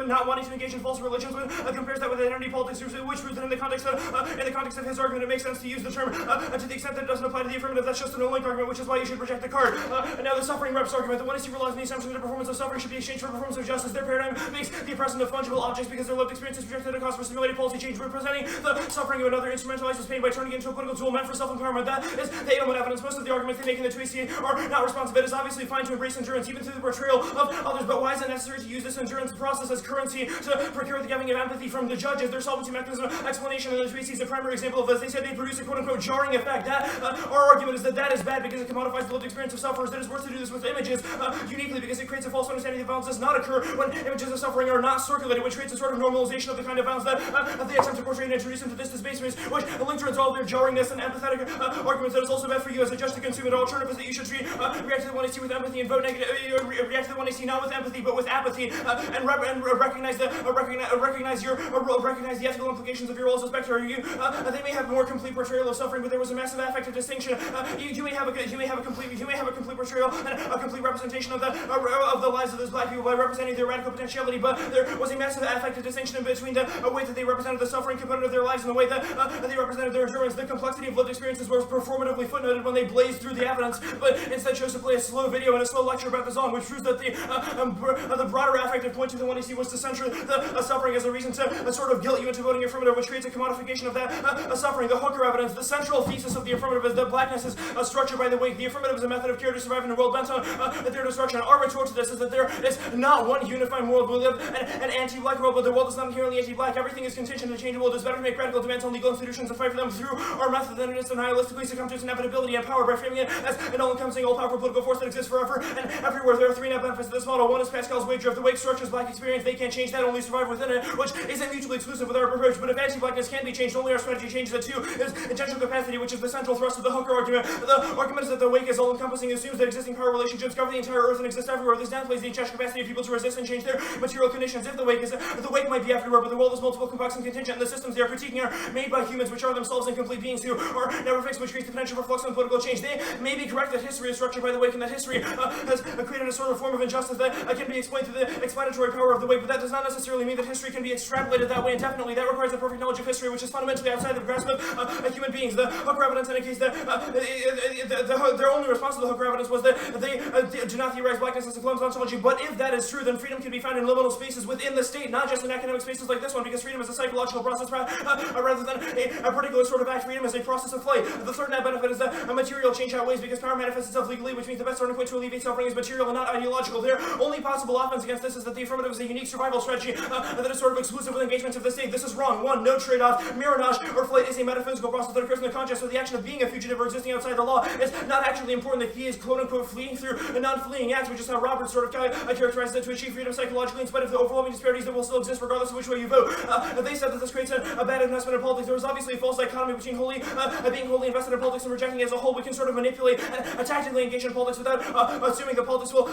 not wanting to engage in false religions. Compares that with identity politics, which rooted in the context of his argument, it makes sense to use the term. And to the extent that it doesn't apply to the affirmative, that's just a no-link argument, which is why you should reject the card. And now the suffering reps argument. The one is he relies on the assumption that the performance of suffering should be exchanged for performance of justice. Their paradigm makes the oppressant of fungible objects because their lived experience is projected at a cost for simulated policy change, representing the suffering of another instrumentalizes pain by turning it into a political tool meant for self-empowerment. That is the Edelman evidence. Most of the arguments they make in the 2AC are not responsive. It is obviously fine to embrace endurance, even through the portrayal of others, but why is it necessary to use this endurance process as currency to procure the giving of empathy from the judges? Their solvency mechanism explanation in the 2AC is a primary example of this. They said they produce a quote-unquote jarring effect. Our argument is that that is bad because it commodifies the lived experience of sufferers. It is worse to do this with images uniquely because it creates a false understanding that violence does not occur when images of suffering are not circulated percolated, which creates a sort of normalization of the kind of violence that they attempt to portray and introduce into this debasement, which link to all their jarringness and empathetic arguments that is also bad for you as a just to consume it. Alternatives that you should treat, react to the one I see with empathy and vote negative, react to the one I see not with empathy but with apathy, and recognize the ethical implications of your role as a spectator. They may have a more complete portrayal of suffering, but there was a massive affective distinction. You may have a complete portrayal and a complete representation of the lives of those black people by representing their radical potentiality, but there was a massive affective distinction in between the way that they represented the suffering component of their lives and the way that they represented their endurance. The complexity of lived experiences was performatively footnoted when they blazed through the evidence, but instead chose to play a slow video and a slow lecture about the song, which proves that the broader affective point to the one you see was to censure the suffering as a reason to sort of guilt you into voting affirmative, which creates a commodification of that suffering. The hooker evidence, the central thesis of the affirmative is that blackness is structured by the wake. The affirmative is a method of care to survive in a world bent on their destruction. Our retort to this is that there is not one unified world. We live in an anti-black world, but the world is not inherently anti-black. Everything is contingent and changeable. It is better to make radical demands on legal institutions and fight for them through our method than it is to nihilistically succumb to its inevitability and power by framing it as an all-encompassing, all-powerful political force that exists forever and everywhere. There are three net benefits to this model. One is Pascal's wager. If the wake structures black experience, they can't change that, only survive within it, which isn't mutually exclusive with our approach. But if anti-blackness can be changed, only our strategy changes it too. Is intentional capacity, which is the central thrust of the hooker argument. The argument is that the wake is all-encompassing, assumes that existing power relationships cover the entire earth and exist everywhere. This downplays the intentional capacity of people to resist and change their material conditions. If the wake might be everywhere, but the world is multiple, complex, and contingent, and the systems they are critiquing are made by humans, which are themselves incomplete beings who are never fixed, which creates the potential for flux and political change. They may be correct that history is structured by the wake, and that history has created a sort of form of injustice that can be explained through the explanatory power of the wake, but that does not necessarily mean that history can be extrapolated that way indefinitely. That requires a perfect knowledge of history, which is fundamentally outside the grasp of human beings. The hooker evidence indicates that their only response to the hooker evidence was that they do not theorize blackness as a clone's ontology. But if that is true, then freedom can be found in liminal spaces within the state, not just in academic spaces like this one, because freedom is a psychological process rather than a particular sort of act. Freedom is a process of play. The third net benefit is that a material change outweighs because power manifests itself legally, which means the best starting point to alleviate suffering is material and not ideological. Their only possible offense against this is that the affirmative is a unique survival strategy that is sort of exclusive with engagement of the state. This is wrong. One, no trade-off. Mirage or flight is a metaphysical process that occurs in the conscious, so the action of being a fugitive or existing outside the law is not actually important. The key is quote-unquote fleeing through a non-fleeing act, which is how Roberts sort of characterizes it, to achieve freedom psychologically in spite of the overwhelming disparities that will still exist regardless of which way you vote. They said that this creates a bad investment in politics. There was obviously a false dichotomy between being wholly invested in politics and rejecting it as a whole. We can sort of manipulate and tactically engage in politics without assuming that politics will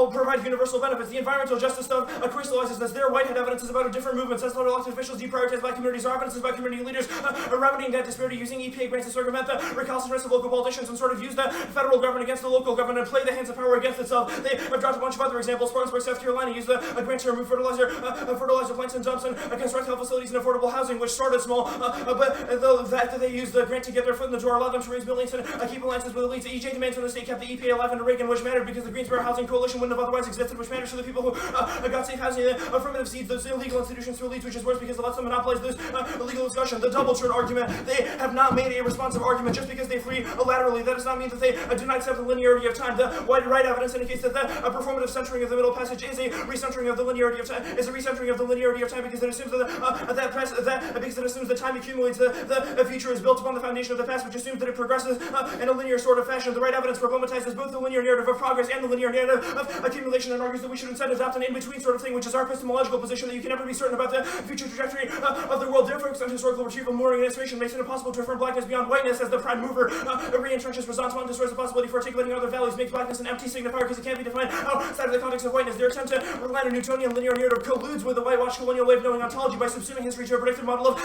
provide universal benefits. The environmental justice stuff crystallizes this. Their whitehead evidence is about a different movement. Says that elected officials deprioritize black communities. Our evidence is about community leaders remedying that disparity using EPA grants to circumvent the recalcitrance of local politicians and sort of use the federal government against the local government and play the hands of power against itself. They have dropped a bunch of other examples. Spartanburg, South Carolina used a grant to remove fertilizer plants and dumps and construct health facilities and affordable housing, which started small, but the fact that they used the grant to get their foot in the door allowed them to raise buildings and keep alliances with elites. EJ demands from the state kept the EPA alive under Reagan, which mattered because the Greensboro Housing Coalition wouldn't have otherwise existed, which matters to the people who got safe housing. The affirmative seeds those illegal institutions to elites, which is worse because it lets them monopolize those illegal discussion. The double turn argument, they have not made a responsive argument just because they flee laterally. That does not mean that they do not accept the linearity of time. The right evidence indicates that the performative centering of the middle passage is a recentering of the linearity of time. Because it assumes because it assumes that time accumulates. The future is built upon the foundation of the past, which assumes that it progresses in a linear sort of fashion. The right evidence problematizes both the linear narrative of progress and the linear narrative of accumulation and argues that we should instead adopt an in-between sort of thing, which is our epistemological position that you can never be certain about the future trajectory of the world. Their focus on historical retrieval, mooring, and illustration makes it impossible to affirm blackness beyond whiteness as the prime mover. Re-entrenches resentment, destroys the possibility for articulating other values, makes blackness an empty signifier because it can't be defined outside of the context of whiteness. Their attempt to rely on a Newtonian linear narrative colludes with the whitewashed colonial way of knowing ontology by subsuming history to a predictive model of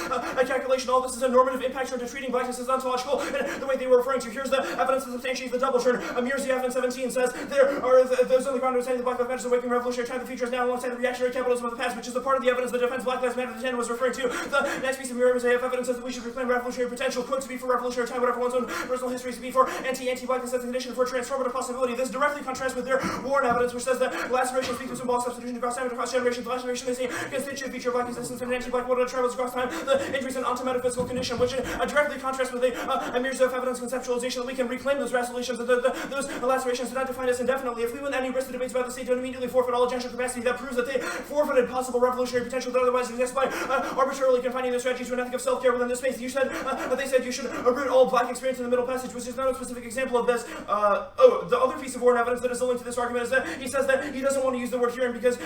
calculation. All this is a normative impact toward treating blackness as ontological and the way they were referring to. Here's the evidence that substantiates the double turn. Amir Ziaf in 17 says there are those on the ground understanding the Black Lives Matter is a waking revolutionary time. The future is now alongside the reactionary capitalism of the past, which is the part of the evidence that defends Black Lives Matter that Jen was referring to. The next piece of Amir Ziaf evidence says that we should reclaim revolutionary potential, quote, to be for revolutionary time, whatever one's own personal history is to be for anti-blackness as a condition for transformative possibility. This directly contrasts with their Warren evidence, which says that laceration speaks to symbolic substitution across time and across generations. Laceration is a constituent feature of black existence and an anti-black world that travels across time. The injury is an onto-metaphysical condition, which directly contrasts with Amir Ziaf evidence conceptualization that we can reclaim those lacerations, those lacerations do not define us indefinitely. If we win any risk debates about the state, don't immediately forfeit all agential capacity. That proves that they forfeited possible revolutionary potential that otherwise exists by arbitrarily confining their strategy to an ethic of self-care within this space. You said they said you should root all black experience in the middle passage, which is not a specific example of this. The other piece of Warren evidence that is linked to this argument is that he says that he doesn't want to use the word hearing because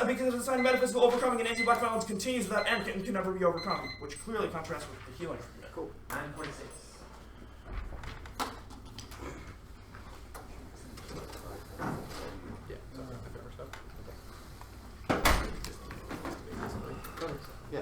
because the sign of metaphysical overcoming and anti-black violence continues without end and can never be overcome, which clearly contrasts with the healing argument. Cool. 9.6. Yeah. So my favorite stuff. Yeah. Yeah.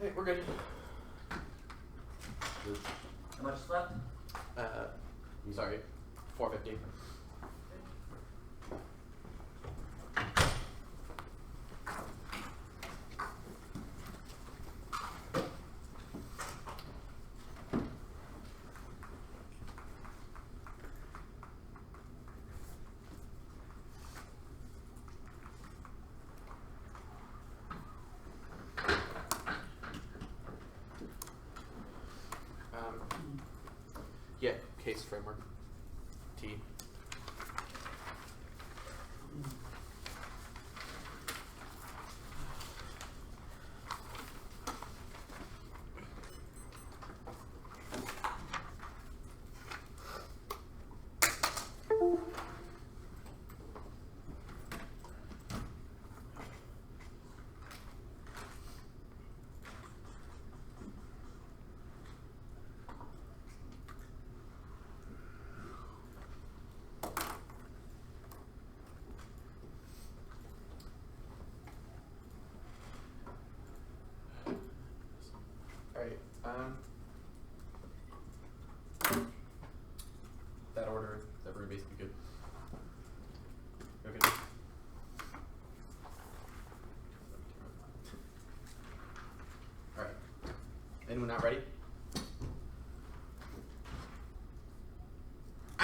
Hey, we're good. How much is left? Sorry, 450. Yeah, case framework. T. Alright, that order, that we're basically good. Okay. Alright. Anyone not ready?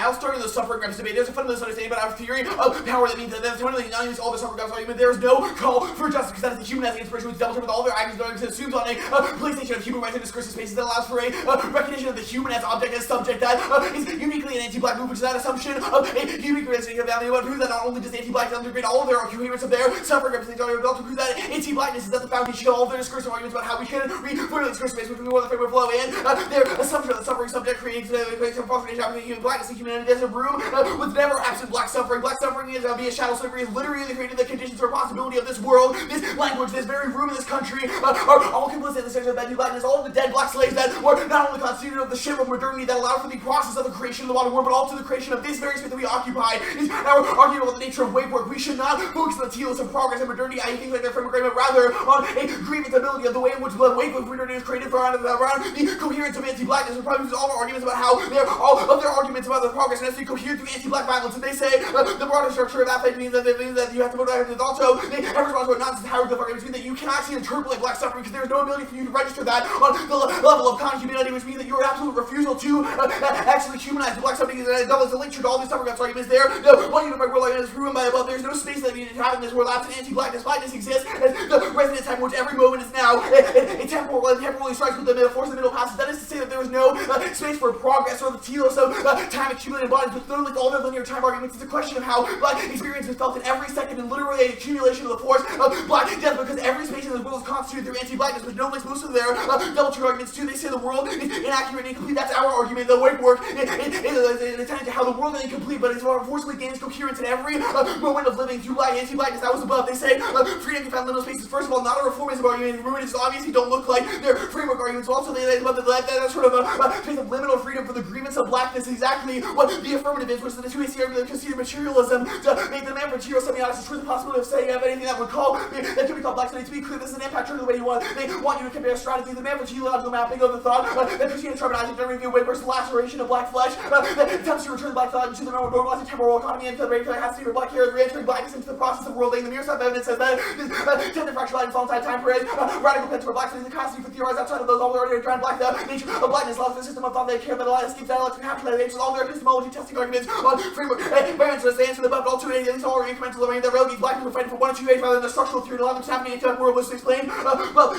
I'll start in the suffering graphics debate. There's a fundamental misunderstanding about our theory of power that means that fundamentally not all the suffering graphics argument. There is no call for justice because that is the humanizing inspiration which doubles with all their actions and assumes on a PlayStation of human rights and discursive spaces that allows for a recognition of the human as object as subject that is uniquely an anti-black movement, which is that assumption of a unique representation of value and proves that not only does anti-black undergrade all of their coherence of their suffering representation, but also proves that anti-blackness is at the foundation of all of their discursive arguments about how we can reform the discursive space which we want the frame of flow and their assumption of the suffering subject creates a falsification of human blackness and humanity as a room with never absent black suffering. Black suffering is via shadow slavery is literally created the conditions for possibility of this world, this language, this very room in this country are all complicit in the sense of anti-blackness. All of the dead black slaves that were not only constituted of the ship of modernity that allowed for the process of the creation of the modern world, but also the creation of this very space that we occupy is our argument about the nature of wave work. We should not focus on the telos of progress and modernity, i.e. things like their frame of agreement, rather on a grievance ability of the way in which the wave work modernity is created around the coherence of anti-blackness. And probably all our arguments about how all of their arguments about the progress necessarily cohere through anti-black violence, and they say the broader structure of that faith means that you have to vote back. And also, they have response to nonsense hierarchical arguments mean that you cannot actually interpolate black suffering because there is no ability for you to register that on the level of common humanity, which means that your absolute refusal to actually humanize the black suffering is a link to all these suffering arguments there. No one unified world argument is proven by above. There's no space that we need to have in this world absent anti-blackness. Blackness exists as the resonant time in which every moment is now a temporally strikes with the force of the middle passes. That is to say that there is no space for progress or the telos of time accumulated bodies with literally all their linear time arguments. It's a question of how black experience is felt in every second and literally an accumulation of the force of black death because every space in this world is constituted through anti-blackness, which no links most of their double true arguments to. They say the world is inaccurate and incomplete. That's our argument. The wake work is attending to how the world is incomplete, but it's unfortunately gains coherence in every moment of living through black anti-blackness. That was above. They say freedom can find liminal spaces. First of all, not a reformism argument. Ruins obviously don't look like their framework arguments. Also, they about that sort of a space of liminal freedom for the grievance of blackness. Exactly what the affirmative is, which is the 2AC argument that consider materialism to make the man material semiotics is the possibility of saying anything that would call that could be called black study. To be clear, this is an impact the way you want. They want you to compare strategies. The man materiological mapping of the thought that Christina Tribunizing to review way versus laceration of black flesh that attempts to return black thought into the normalizing temporal economy and to the regular has to be black hair re-entering blackness into the process of world. The mere set of evidence says that this tend to fracture life alongside time parade radical pens for black studies the capacity for theorize outside of those all already trying black the nature of blackness allows the system of thought they care that allows escapes dialects and half nature all their epistemology testing arguments on framework variants they answer the above all two these all are incremental domain that relegates black people fighting for 1 or 2 age rather than the structural theory to allow them to happening into more to explain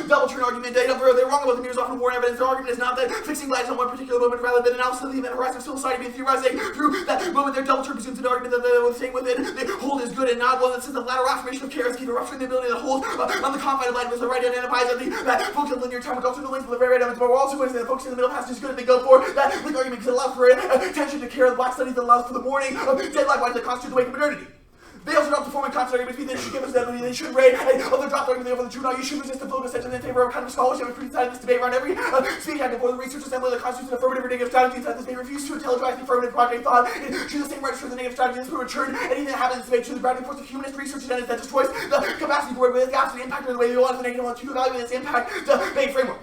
double turn argument they're wrong about the mirrors often war evidence. Their argument is not that fixing lights on one particular moment rather than analysis of the event horizon of civil society being theorizing through that moment. Their double turn presumes an argument that the thing within the hold is good and not one that says the lateral affirmation of care is key to rupturing the ability that holds on the confine of light with the right identifies of that focus on linear time which also the links to the very right elements, but we're also going to say that focusing in the middle passage is good if they go for that link argument because it allows for attention to care of the black studies that allows for the morning of dead likewise that constitute the wake of modernity. They also dropped the form and concept argument between they should give us that they should rate, and other dropped argument over the true, you should resist the vote essentially in favor of kind of scholarship and pre-decided this debate around every speech active for the research assembly of the Constitution affirmative or negative strategies that this may refuse to intelligence the affirmative project thought and choose the same register as the negative strategy this would return anything that happens in this debate to the grounding force of humanist research agendas that destroys the capacity for it with its absolute impact on the way we want the negative one to evaluate its impact the debate framework.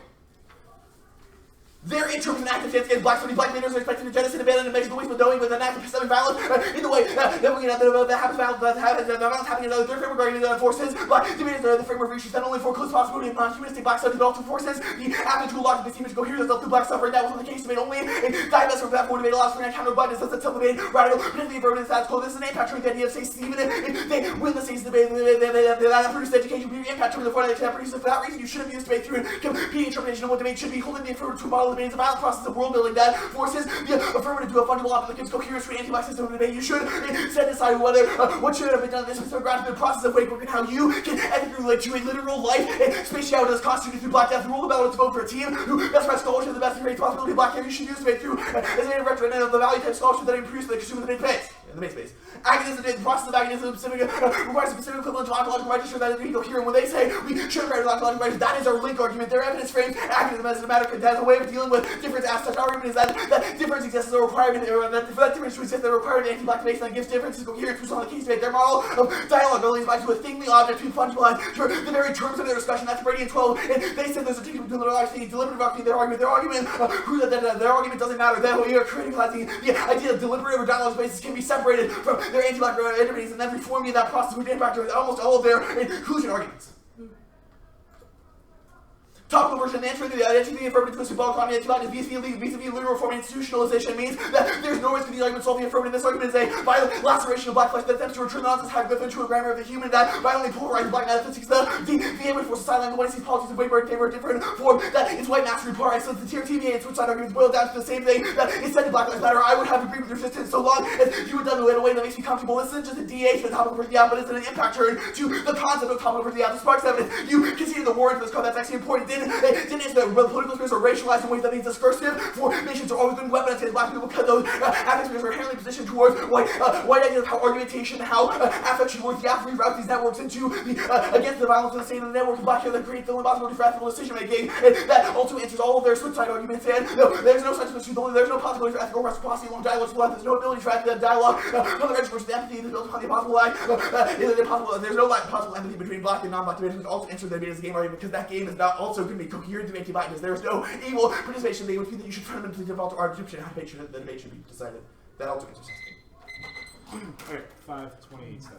Their interim and active stance against black leaders are expected to jettison, abandon, and measure the waste of knowing with an act of systemic violence in the way that we get that happens violence happening in other third framework regarding the forces. Black debaters are the framework research that only foreclose possibility of non-humanistic black studies, but also forces the aptitude logic that seems to cohere themselves through black suffering. That wasn't the case debate only. And divest from that form debate allows for an encounter of blackness that's self-debate, radical, particularly affirmative status quo. This is an impact the idea of say even if they win the state's debate, that produces education will be impact the form that produces. For that reason, you shouldn't view this debate through a competing interpretation of what debate should be, holding the affirmative to model debates a violent process of world building that forces the affirmative to a fundamental option that gives coherence to an anti-black system of debate. You should instead decide whether what should have been done in this specific ground to the process of weight work and how you can ethically relate to a literal life and spatiality that's constituted through black death. The rule of battle is to vote for a team who best provides scholarship the best creates possibility of black care. You should use debate through as a retrospective of the value type scholarship that improves the consumer the debate pays. In the base space. Agonism, the process of agonism requires specific equivalent to ontological register that is being coherent. When they say we should have ontological register, that is our link argument. Their evidence frames agonism as a matter as a way of dealing with different aspects. Our argument is that difference exists as a requirement, or that for that difference to exist, the requirement of anti-black debate that gives differences coherence to some of the case debate. Their model of dialogue only applies to a thingly object to fungibilize the very terms of their discussion. That's Brady and 12. And they said there's a distinction between the deliberative argument, their argument. Their argument doesn't matter. That we are criticizing the idea of deliberative or dialogue spaces can be separated from their anti-black entities and then reforming that process would impact almost all of their inclusion arguments. Topical version, answering the identity affirmative to a symbolic economy anti-black vis-a-vis literal reform and institutionalization means that there's no risk of these arguments solving the affirmative. This argument is a violent laceration of black flesh that attempts to return the nonsense hieroglyph into a grammar of the human that violently polarizes black metaphysics. The aim force sideline the one sees politics of waver in favor of different form that its white mastery polarized. So the TVA and switch side arguments boil down to the same thing that is said to Black Lives Matter. I would have agreed with resistance so long as you would done it in a way that makes me comfortable. This isn't just a DH for the topical versus the out, but it's an impact turn to the concept of topical versus the out. The sparks evidence. You conceded the warrant for this code. That's actually important. Didn't answer that political spirits are racialized in ways that means discursive for nations are always been weaponized against black people because those affect spirits are inherently positioned towards white ideas of how argumentation, how affection works. You have to reroute these networks into against the violence of the state of the network. Black here that creates the only possibility for ethical decision making, and that also answers all of their switch side arguments. And there's no such issue. There's no possibility for ethical reciprocity along dialogue. There's no ability for ethical dialogue. On the register versus empathy is built upon the impossible lack. There's no lack of possible empathy between black and non-black debaters. Also answer the debate as a game argument because that game is not also going to be coherent debate because there is no equal participation. They would feel that you should fundamentally develop our description how the debate should be decided. That also answers testing. Alright, 5:28.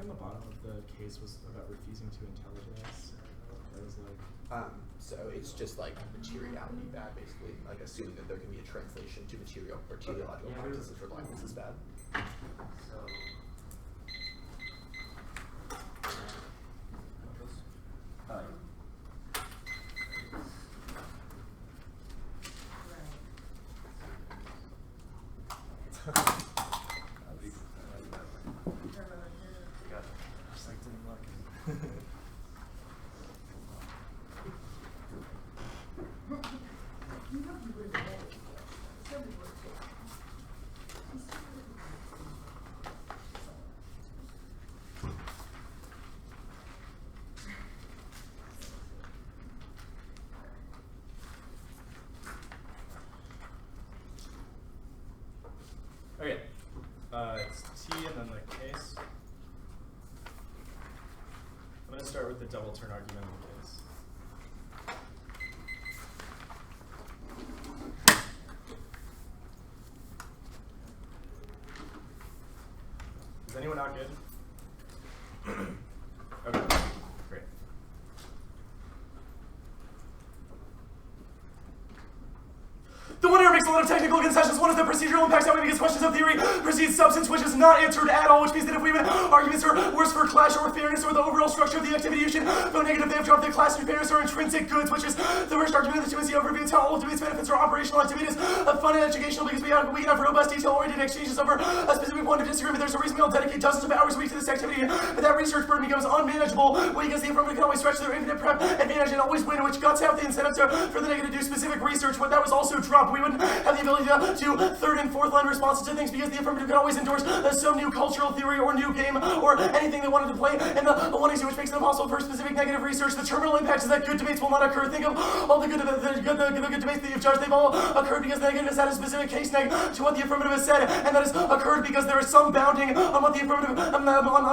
on the bottom of the case was about refusing to intelligence. That was like. So it's just like materiality bad, basically. Like assuming that there can be a translation to material or teleological practices for blackness is bad. So. Just like didn't look. Okay, it's T and then the case. I'm going to start with the double turn argument in the case. Is anyone not good? Okay, great. The one error makes a lot of technical concessions. One is the procedural impacts how we begin questions of theory precedes substance, which is not answered at all, which means that if we have arguments are worse for clash or fairness or the overall structure of the activity, you should go negative. They have dropped the class and fairness or intrinsic goods, which is the first argument of the 2NC overview. It's how all debates benefits or operational activities fun and educational because we can have robust, detail-oriented exchanges over a specific point of disagreement. There's a reason we all dedicate dozens of hours a week to this activity, but that research burden becomes unmanageable because the affirmative can always stretch their infinite prep advantage and always win, which guts have the incentive for the negative to do specific research. When that was also dropped, we wouldn't have the ability to do third and fourth line responses to things because the affirmative could always endorse some new cultural theory or new game or anything they wanted to play in the 1AC, which makes it impossible for specific negative research. The terminal impact is that good debates will not occur. Think of all the good debates that you've judged. They've all occurred because the negative has had a specific case neg to what the affirmative has said, and that has occurred because there is some bounding on what the affirmative, on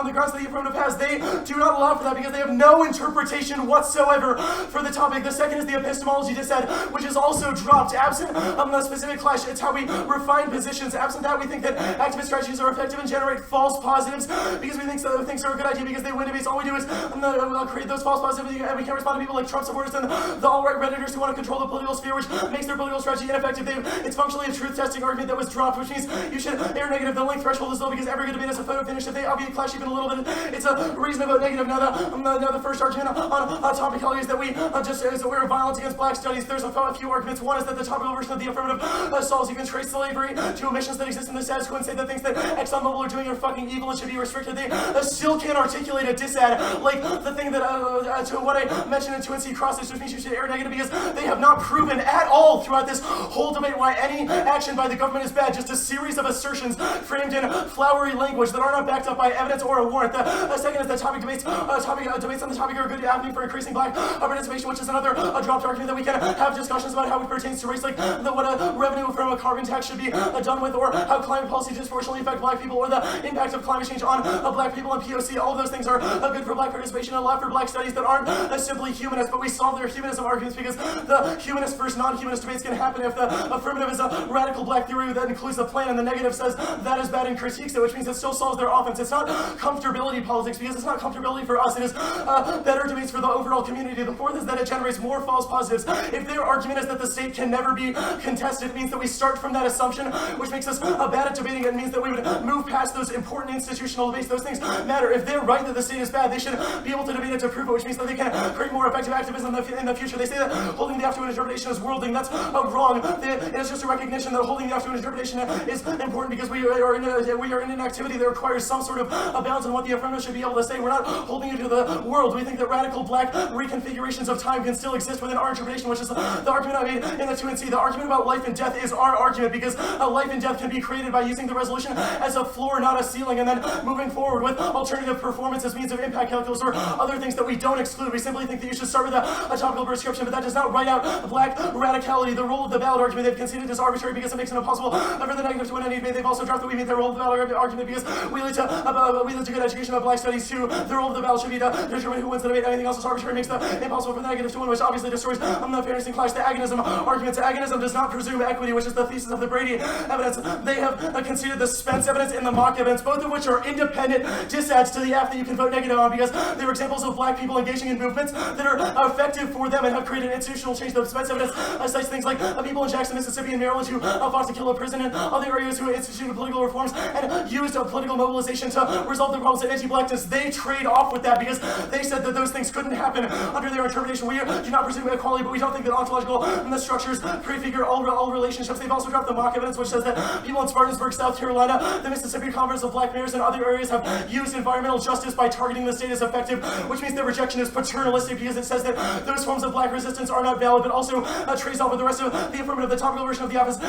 the grounds that the affirmative has. They do not allow for that because they have no interpretation whatsoever for the topic. The second is the epistemology dissent, which is also dropped. Absent the specific clash, it's how we refine positions. Absent that, we think that activist strategies are effective and generate false positives because we think so, things are a good idea because they win debates. All we do is create those false positives, and we can't respond to people like Trump supporters and the alt-right redditors who want to control the political sphere, which makes their political strategy ineffective. It's functionally a truth-testing argument that was dropped, which means you should err negative. The length threshold is low because every good debate has a photo finish. If they obviously clash even a little bit, it's a reason to vote negative. Now the first argument on topicality is that we we're violence against black studies. There's a few arguments. One is that the topical version of the affirmative solves. You can trace slavery to omissions that exist in the status quo and say that things that ExxonMobil are doing are fucking evil and should be restricted. They still can't articulate a dissad like the thing that to what I mentioned in 2NC crosses, which means you should err negative because they have not proven at all throughout this whole debate why any action by the government is bad. Just a series of assertions framed in flowery language that are not backed up by evidence or a warrant. The second is that debates on the topic are a good avenue for increasing black participation, which is another dropped argument that we can have discussions about how it pertains to race, like what a revenue from a carbon tax should be done with, or how climate policy disproportionately affect black people, or the impact of climate change on black people and POC. All of those things are good for black participation and a lot for black studies that aren't simply humanist, but we solve their humanism arguments because the humanist versus non-humanist debates can happen if the affirmative is a radical black theory that includes the plan and the negative says that is bad and critiques it, which means it still solves their offense. It's not comfortability politics because it's not comfortability for us. It is better debates for the overall community. The fourth is that it generates more false positives. If their argument is that the state can never be contested, it means that we start from that assumption, which makes us bad at debating. It means that we would move past those important institutional debates. Those things matter. If they're right that the state is bad, they should be able to debate it to prove it, which means that they can create more effective activism in the future. They say that holding the afternoon interpretation is worldling. That's wrong. It's just a recognition that holding the afternoon interpretation is important because we are in an activity that requires some sort of balance on what the affirmative should be able to say. We're not holding it to the world. We think that radical black reconfigurations of time can still exist within our interpretation, which is the argument I made in the 2NC. The argument about life and death is our argument because life and death can be created by using the resolution as a floor, not a ceiling, and then moving forward with alternative performance as means of impact calculus or other things that we don't exclude. We simply think that you should start with a topical prescription, but that does not write out black radicality. The role of the ballot argument they've conceded is arbitrary because it makes it impossible for the negative to win any debate. They've also dropped that we meet their role of the ballot argument because we lead to good education about black studies too. The role of the ballot should be to determine who wins the debate. Anything else is arbitrary, makes it impossible for the negative to win, which obviously destroys the fairness and clash. The agonism argument. Agonism does not presume equity, which is the thesis of the Brady evidence. They have conceded the Spence evidence and the mock evidence, both of which are independent disads to the F that you can vote negative on because they were examples of black people engaging in movements that are effective for them and have created institutional change. The Spence evidence cites things like people in Jackson, Mississippi, and Maryland who fought to kill a prison and other areas who instituted political reforms and used political mobilization to resolve the problems of anti-blackness. They trade off with that because they said that those things couldn't happen under their interpretation. We do not presume equality, but we don't think that ontological structures prefigure all relationships. They've also dropped the mock evidence, which says that people in Spartansburg, South Carolina, the Mississippi Conference of Black Mayors, and other areas have used environmental justice by targeting the state as effective, which means their rejection is paternalistic because it says that those forms of black resistance are not valid, but also trace off with the rest of the affirmative. The topical version of the office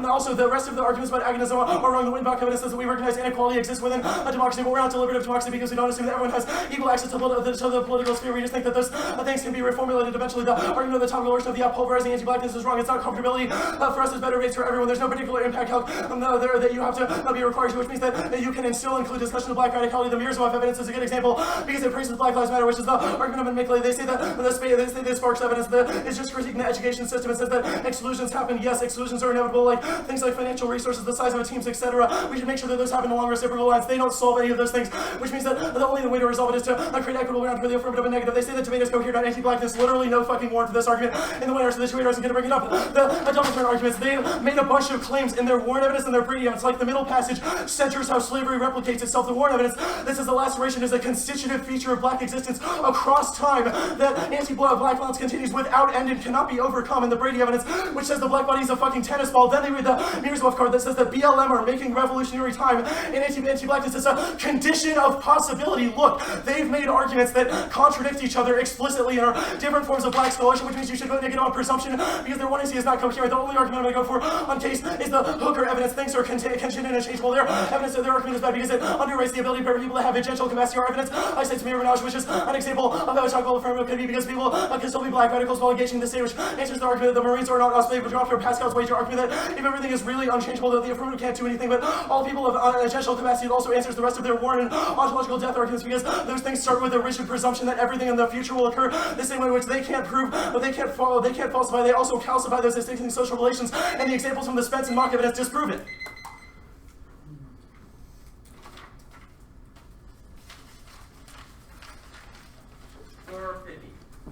also the rest of the arguments about agonism are wrong. The Windbach evidence says that we recognize inequality exists within a democracy, but we're not deliberative democracy because we don't assume that everyone has equal access to the political sphere. We just think that those things can be reformulated eventually. The argument of the topical version of the pulverizing anti-blackness is wrong. It's not comfortability for us, it's better rates for everyone. There's no particular impact calc there that you have to be required to, which means that you can still include discussion of black radicality. The Mirzawaf evidence is a good example because it praises Black Lives Matter, which is the argument of Mikley. They say that the Sparks evidence is just critiquing the education system. It says that exclusions happen. Yes, exclusions are inevitable, like things like financial resources, the size of a teams, etc. We should make sure that those happen along reciprocal lines. They don't solve any of those things, which means that the only way to resolve it is to create equitable ground for the affirmative and negative. They say that debate is coherent on anti-blackness. Literally no fucking warrant for this argument in the winners, so the two winners are going to bring it up. The double turn arguments, they made a bunch of claims in their Warren evidence and their Brady evidence, like the middle passage centers how slavery replicates itself. The Warren evidence, this is the laceration is a constitutive feature of black existence across time, that anti-black violence continues without end and cannot be overcome. In the Brady evidence, which says the black body is a fucking tennis ball, then they read the Mirzawaf card that says that BLM are making revolutionary time and anti-blackness is a condition of possibility. Look, they've made arguments that contradict each other explicitly and are different forms of black scholarship, which means you should vote negative on presumption because their 1AC is not coherent. The only argument I'm going to go for on case is the Hooker evidence. Things are contingent and changeable. Their evidence of their argument is bad because it underrates the ability for people to have agential capacity. Our evidence, I say to me, which is an example of how a chocolate affirmative could be because people can still be black radicals while engaging in the state, which answers the argument that the Marines are not enslaved, but after Pascal's wager argument that if everything is really unchangeable, that the affirmative can't do anything, but all people have agential capacity. It also answers the rest of their Warren and ontological death arguments because those things start with a rigid presumption that everything in the future will occur the same way, which they can't prove, but they can't follow, they can't falsify. They also calcify those existing social relations, and the examples from the Spence and mock evidence disprove it.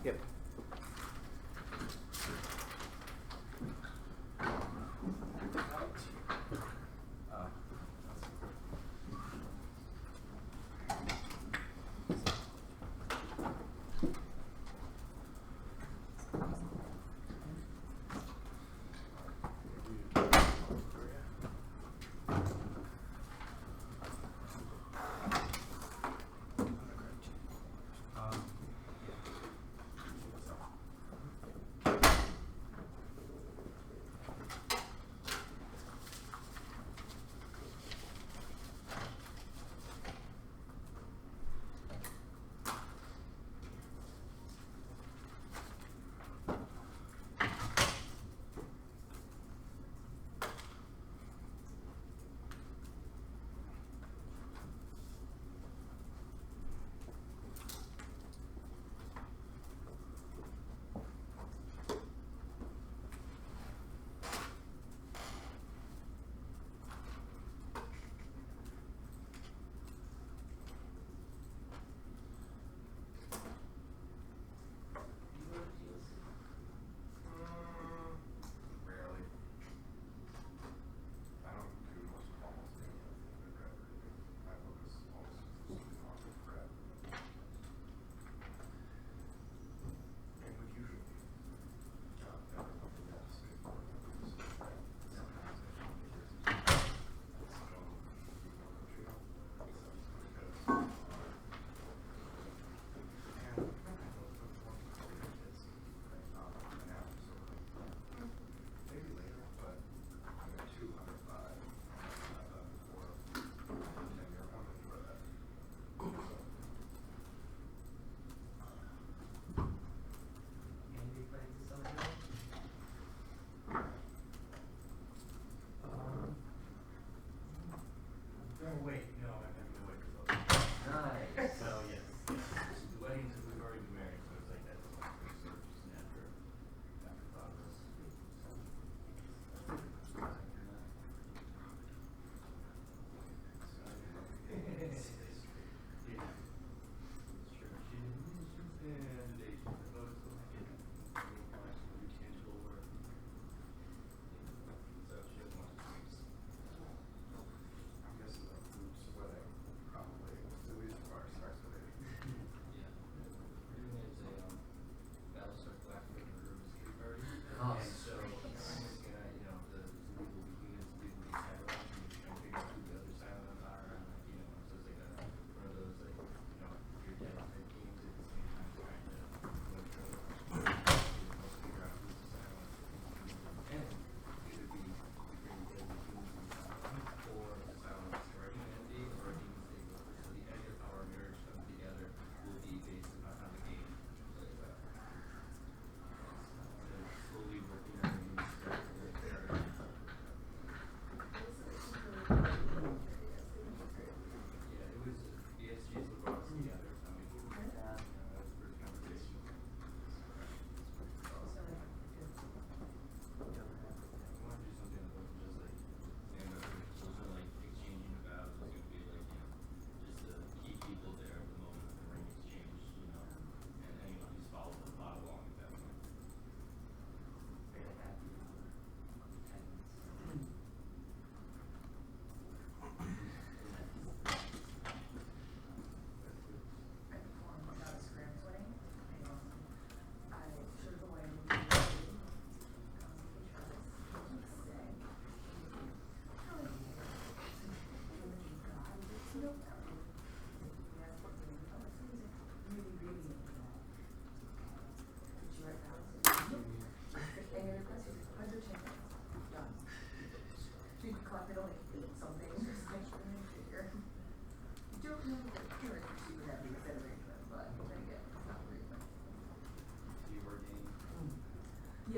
Yep.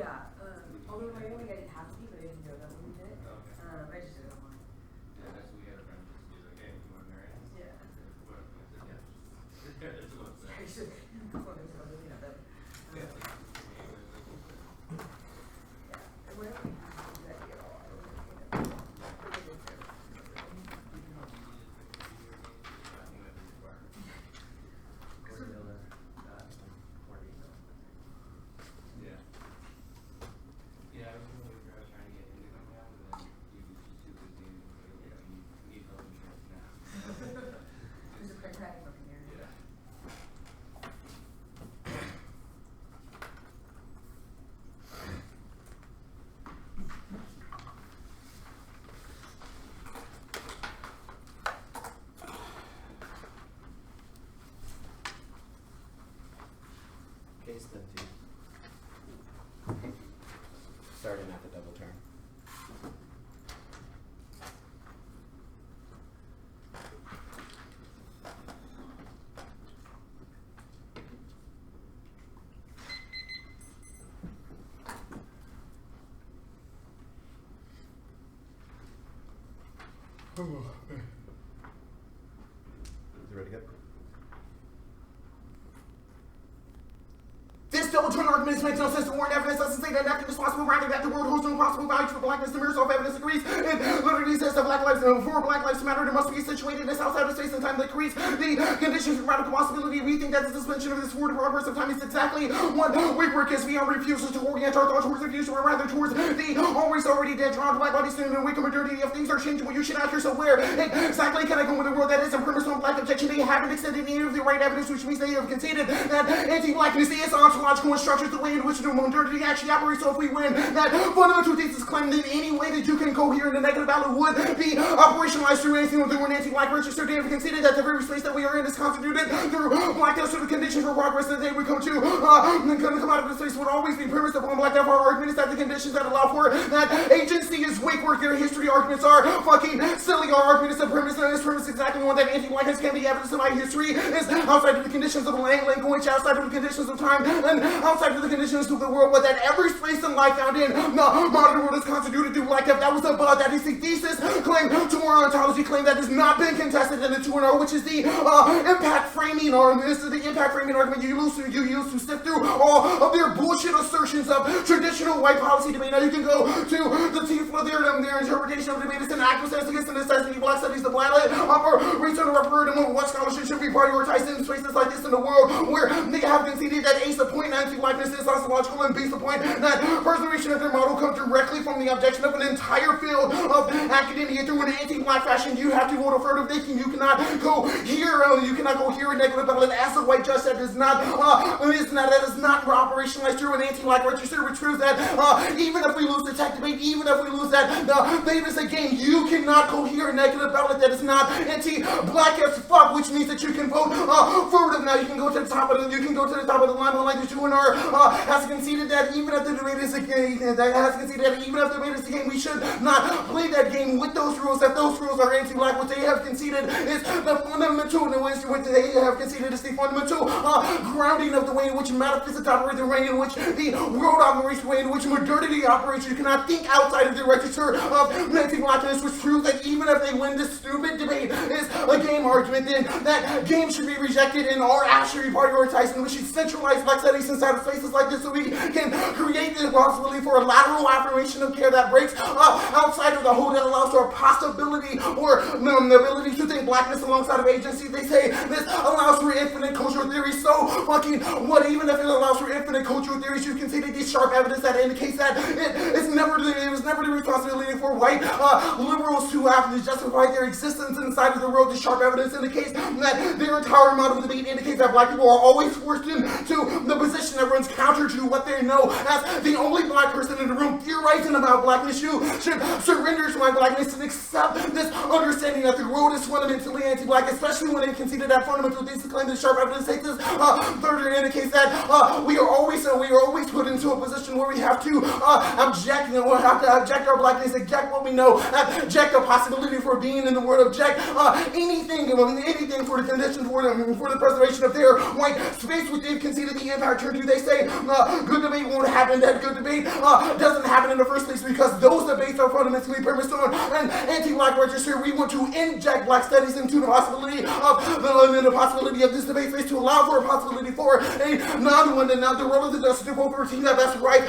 Yeah, although my only I didn't have to be, but I didn't know that when we did it. I just did it online. Yeah, that's what we had a friend just be like, hey, you want to marry us? Yeah. What? Yeah. That's what I'm I saying. should, looking at them. Yeah. Yeah, and whenever we have to do that at all, I was looking at them. Yeah. Yeah, I was trying to get into them now, but then you just too busy and you need health insurance now. There's a pragmatic up in here. Yeah. Case then two. Starting at the double turn. Is it ready to go? This double turn argument makes no sense to warrant evidence doesn't say that nothing is possible, rather that the world holds no possible value for blackness. The mere self-evidence agrees. And literally says that black lives for black lives matter, there must be situated in this outside of space and time that creates the conditions for radical possibility. We think that the suspension of this forward progress of time is exactly what we work as beyond refusal to orient our thoughts towards the future, or rather towards the always already dead drowned black body soon and weaker modernity of things are changing. Well, you should ask yourself where exactly can I go in a world that isn't premised on black objection? They haven't extended any of the right evidence, which means they have conceded that anti-blackness is ontological and structures the way in which the modernity actually operates. So if we win that fundamental thesis claim, then any way that you can cohere in the negative ballot would be operationalized through anything through an anti-black register. They have conceded that the very space that we are in is constituted through blackness, through the conditions for progress that they would come to come out of this place would always be premised upon black. Therefore, our argument is that the conditions that allow for that agency is wake work. Their history arguments are fucking silly. Our argument is the premise, and this premise is exactly one that anti-blackness can be evidence of my history is outside of the conditions of language, outside of the conditions of time, and outside of the conditions of the world, but that every space in life found in the modern world is constituted through black death. That was that is the thesis claim to our ontology claim that has not been contested in the 2.0, which is the impact framing argument. This is the impact framing argument you use to sift through all of their bullshit assertions of traditional white policy debate. Now you can go to the teeth of their interpretation of debate. It's an activist against the necessity of black studies, the ballot, for return to referendum on what scholarship should be prioritized in spaces like this in the world where they have conceded that A, the point anti-blackness is ontological, and B, the point that preservation of their model comes directly from the objection of an entire field of academia through an anti-black fashion. You have to vote affirmative thinking. You cannot go here. You cannot go here and negative ballot as a white judge that is not operationalized through an anti-black register, which proves that even if we lose the tech debate, even if we lose that debate is a game, you cannot go here and negative ballot that is not anti-black as fuck, which means that you can vote affirmative. Now you can go to the top of the line on like the 2NR has conceded that even if the debate is a game, we should not play that game with those rules. That those rules are anti-black. What they have conceded is the fundamental, the way in which they have conceded is the fundamental grounding of the way in which metaphysics operate, the way in which the world operates, the way in which modernity operates. You cannot think outside of the register of anti-blackness, which proves that even if they win this stupid debate is a game argument, then that game should be rejected and are actually prioritized, and we should centralize black studies inside of spaces like this so we can create the possibility for a lateral affirmation of care that breaks outside of the whole, that allows for a possibility or the ability to think blackness alongside of agency. They say this allows for infinite cultural theories. So fucking what? Even if it allows for infinite cultural theories, you can see that these sharp evidence that indicates that it was never the responsibility for white liberals to have to justify their existence inside of the world. This sharp evidence indicates that their entire model of debate indicates that black people are always forced into the position that runs counter to what they know as the only black person in the room theorizing about blackness. You should surrender to my blackness and accept this understanding that the world is fundamentally anti-black, especially when they conceded that fundamental thesis claim that sharp evidence takes this further indicates that we are always put into a position where we have to object, and we'll have to object our blackness, object what we know, object the possibility for being in the world, object anything for the condition, for the preservation of their white space, which they've conceded the empire turn to. They say good debate won't happen, that good debate doesn't happen in the first place because those debates are fundamentally premised on an anti-black register. We want to inject black studies into the possibility of this debate space to allow for a possibility for a non-one and not the role of the justice of routine that's right.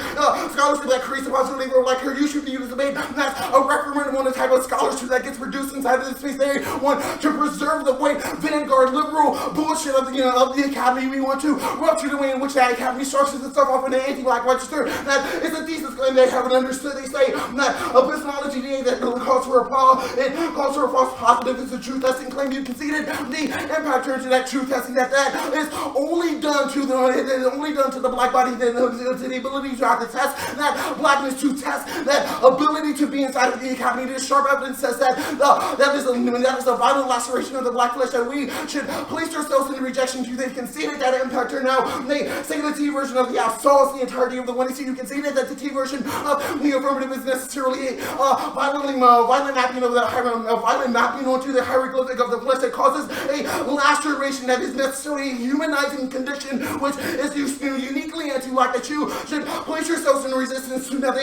Scholarship that creates a possibility for black hair. You should be use debate. That's a referendum on the type of scholarship that gets produced inside of this space. They want to preserve the white vanguard liberal bullshit of the academy. We want to rupture the way in which that academy structures itself off in an anti-black register. That is a thesis claim they haven't understood. They say that epistemology that calls for a false positive is the truth testing claim you conceded. The empire turns to that truth testing that is only done to the black body, to the ability to have to test that blackness, to test that ability to be inside of the academy. There's sharp evidence says that is a violent laceration of the black flesh that we should place ourselves in rejection to. They've conceded that empire turn now. They say the T version of the assault, the entirety of the 1AC. You conceded that the T version of the affirmative is necessarily a violent mapping onto the hieroglyphic of the flesh that causes a laceration that is necessarily a humanizing condition, which is uniquely anti-black, that you should place yourselves in resistance to. That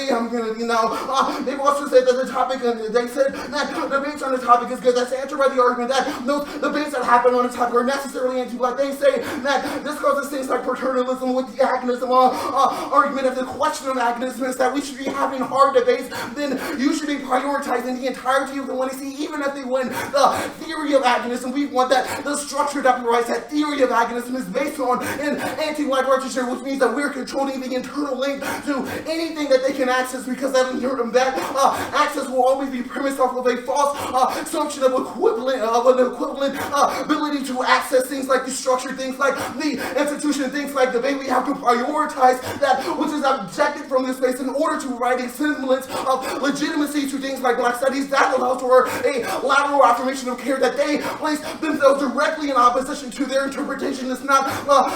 they've also said that the topic, they said that debates on the topic is good. That's answered by the argument that those debates that happen on the topic are necessarily anti-black. They say that this causes things like paternalism with the agonism argument. If the question of agonism is that we should be having hard debates, then you should be prioritizing the entirety of the 1AC, even if they win the theory of agonism. We want that the structure that provides that theory of agonism is based on an anti-black register, which means that we're controlling the internal link to anything that they can access, because that access will always be premised off of a false assumption of an equivalent ability to access things like the structure, things like the institution, things like debate. We have to prioritize that which is objected from this space in order to provide a semblance of legitimacy to things like black studies. That allows for a lateral affirmation of care, that they place themselves directly in opposition to their interpretation. It's not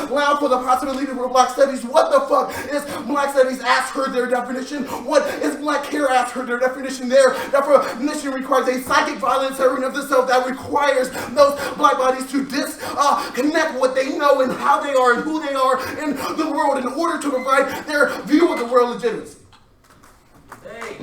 allowed for the possibility for black studies. What the fuck is black studies? Ask her their definition. What is black hair? Ask her their definition. Their definition requires a psychic violence serving of the self that requires those black bodies to disconnect what they know and how they are and who they are in the world in order to provide their view of the world legitimacy. Hey.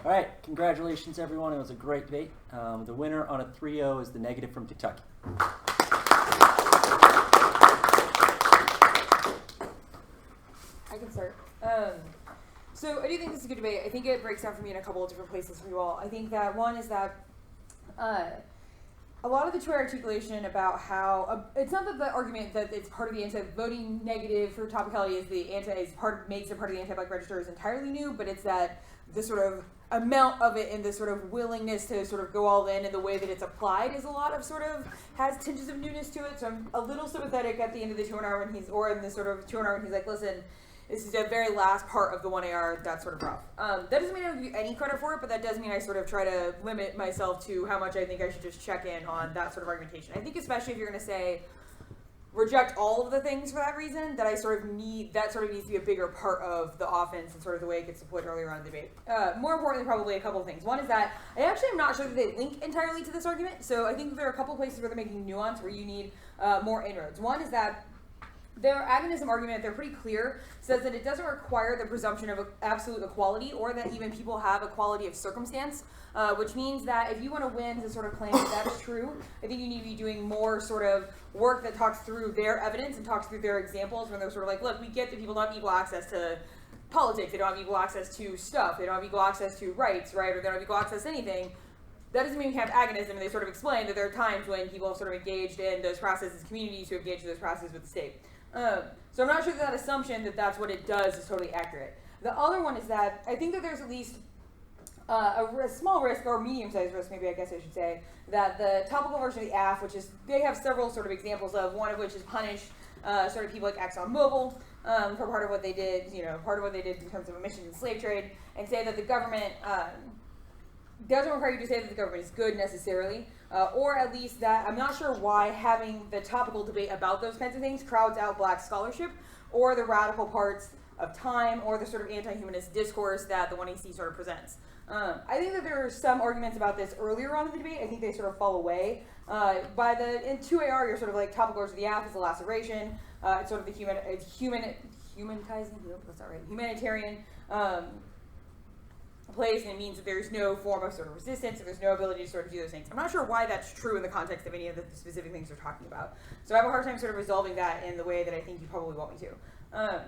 All right, congratulations, everyone. It was a great debate. The winner on a 3-0 is the negative from Kentucky. I can start. So I do think this is a good debate. I think it breaks down for me in a couple of different places for you all. I think that one is that a lot of the true articulation about how it's not that the argument that it's part of the voting negative for topicality is makes it part of the anti-black register is entirely new, but it's that the sort of amount of it and the sort of willingness to sort of go all in and the way that it's applied is a lot of sort of has tinges of newness to it. So I'm a little sympathetic at the end of the 2-hour when he's like, listen, this is the very last part of the 1AR that's sort of rough. That doesn't mean I don't give you any credit for it, but that does mean I sort of try to limit myself to how much I think I should just check in on that sort of argumentation. I think especially if you're going to say reject all of the things for that reason, that needs to be a bigger part of the offense and sort of the way it gets deployed earlier on in the debate. More importantly, probably a couple of things. One is that I actually am not sure that they link entirely to this argument, so I think there are a couple of places where they're making nuance where you need more inroads. One is that their agonism argument, they're pretty clear, says that it doesn't require the presumption of absolute equality or that even people have equality of circumstance, which means that if you want to win to sort of claim that that's true, I think you need to be doing more sort of work that talks through their evidence and talks through their examples when they're sort of like, look, we get that people don't have equal access to politics, they don't have equal access to stuff, they don't have equal access to rights, right, or they don't have equal access to anything. That doesn't mean we have agonism, and they sort of explain that there are times when people have sort of engaged in those processes, communities who have engaged in those processes with the state. So I'm not sure that assumption that that's what it does is totally accurate. The other one is that I think that there's at least a small risk, or medium-sized risk, maybe I guess I should say, that the topical version of the AF, which is, they have several sort of examples of, one of which is punish sort of people like ExxonMobil for part of what they did, in terms of emissions and slave trade, and say that the government doesn't require you to say that the government is good necessarily, or at least that I'm not sure why having the topical debate about those kinds of things crowds out black scholarship or the radical parts of time or the sort of anti-humanist discourse that the 1AC sort of presents. I think that there are some arguments about this earlier on in the debate. I think they sort of fall away. In 2AR, you're sort of like topical version of the AF is a laceration. It's sort of the humanitarian place, and it means that there's no form of sort of resistance, and there's no ability to sort of do those things. I'm not sure why that's true in the context of any of the specific things we're talking about. So I have a hard time sort of resolving that in the way that I think you probably want me to.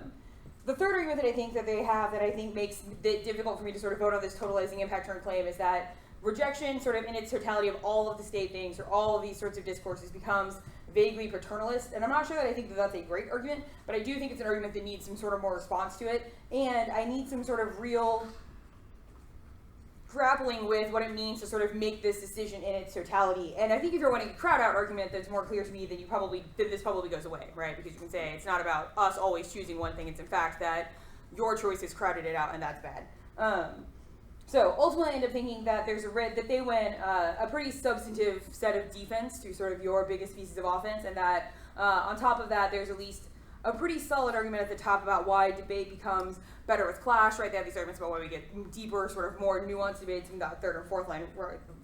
The third argument that I think that they have that I think makes it difficult for me to sort of vote on this totalizing impact turn claim is that rejection sort of in its totality of all of the state things or all of these sorts of discourses becomes vaguely paternalist, and I'm not sure that I think that that's a great argument, but I do think it's an argument that needs some sort of more response to it, and I need some sort of real grappling with what it means to sort of make this decision in its totality. And I think if you're wanting a crowd out argument that's more clear to me, then this probably goes away, right? Because you can say it's not about us always choosing one thing, it's in fact that your choices crowded it out and that's bad. So ultimately I end up thinking that there's that they win a pretty substantive set of defense to sort of your biggest pieces of offense, and that on top of that there's at least a pretty solid argument at the top about why debate becomes better with clash, right? They have these arguments about why we get deeper, sort of more nuanced debates in the third and fourth line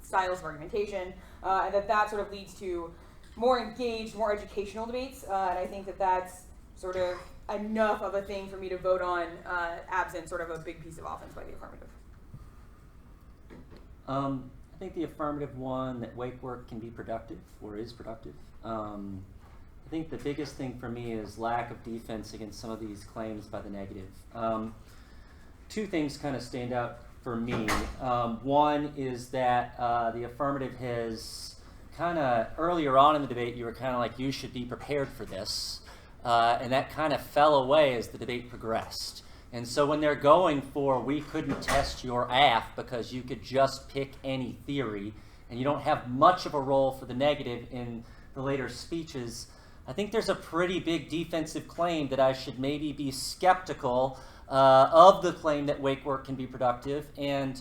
styles of argumentation, and that sort of leads to more engaged, more educational debates, and I think that that's sort of enough of a thing for me to vote on, absent sort of a big piece of offense by the affirmative. I think the affirmative won that wake work can be productive, or is productive. I think the biggest thing for me is lack of defense against some of these claims by the negative. Two things kind of stand out for me. One is that the affirmative has kind of, earlier on in the debate, you were kind of like, you should be prepared for this. And that kind of fell away as the debate progressed. And so when they're going for, we couldn't test your AF because you could just pick any theory, and you don't have much of a role for the negative in the later speeches, I think there's a pretty big defensive claim that I should maybe be skeptical of the claim that wake work can be productive. And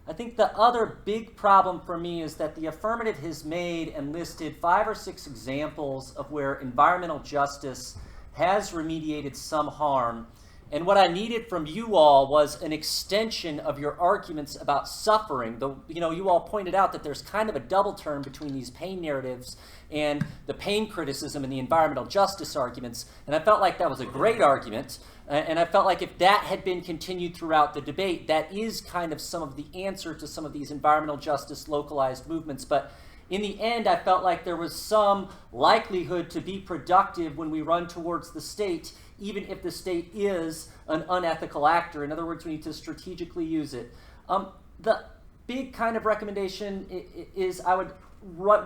I think the other big problem for me is that the affirmative has made and listed 5 or 6 examples of where environmental justice has remediated some harm, And what I needed from you all was an extension of your arguments about suffering. You all pointed out that there's kind of a double turn between these pain narratives and the pain criticism and the environmental justice arguments. And I felt like that was a great argument. And I felt like if that had been continued throughout the debate, that is kind of some of the answer to some of these environmental justice localized movements. But in the end, I felt like there was some likelihood to be productive when we run towards the state, even if the state is an unethical actor. In other words, we need to strategically use it. The big kind of recommendation is I would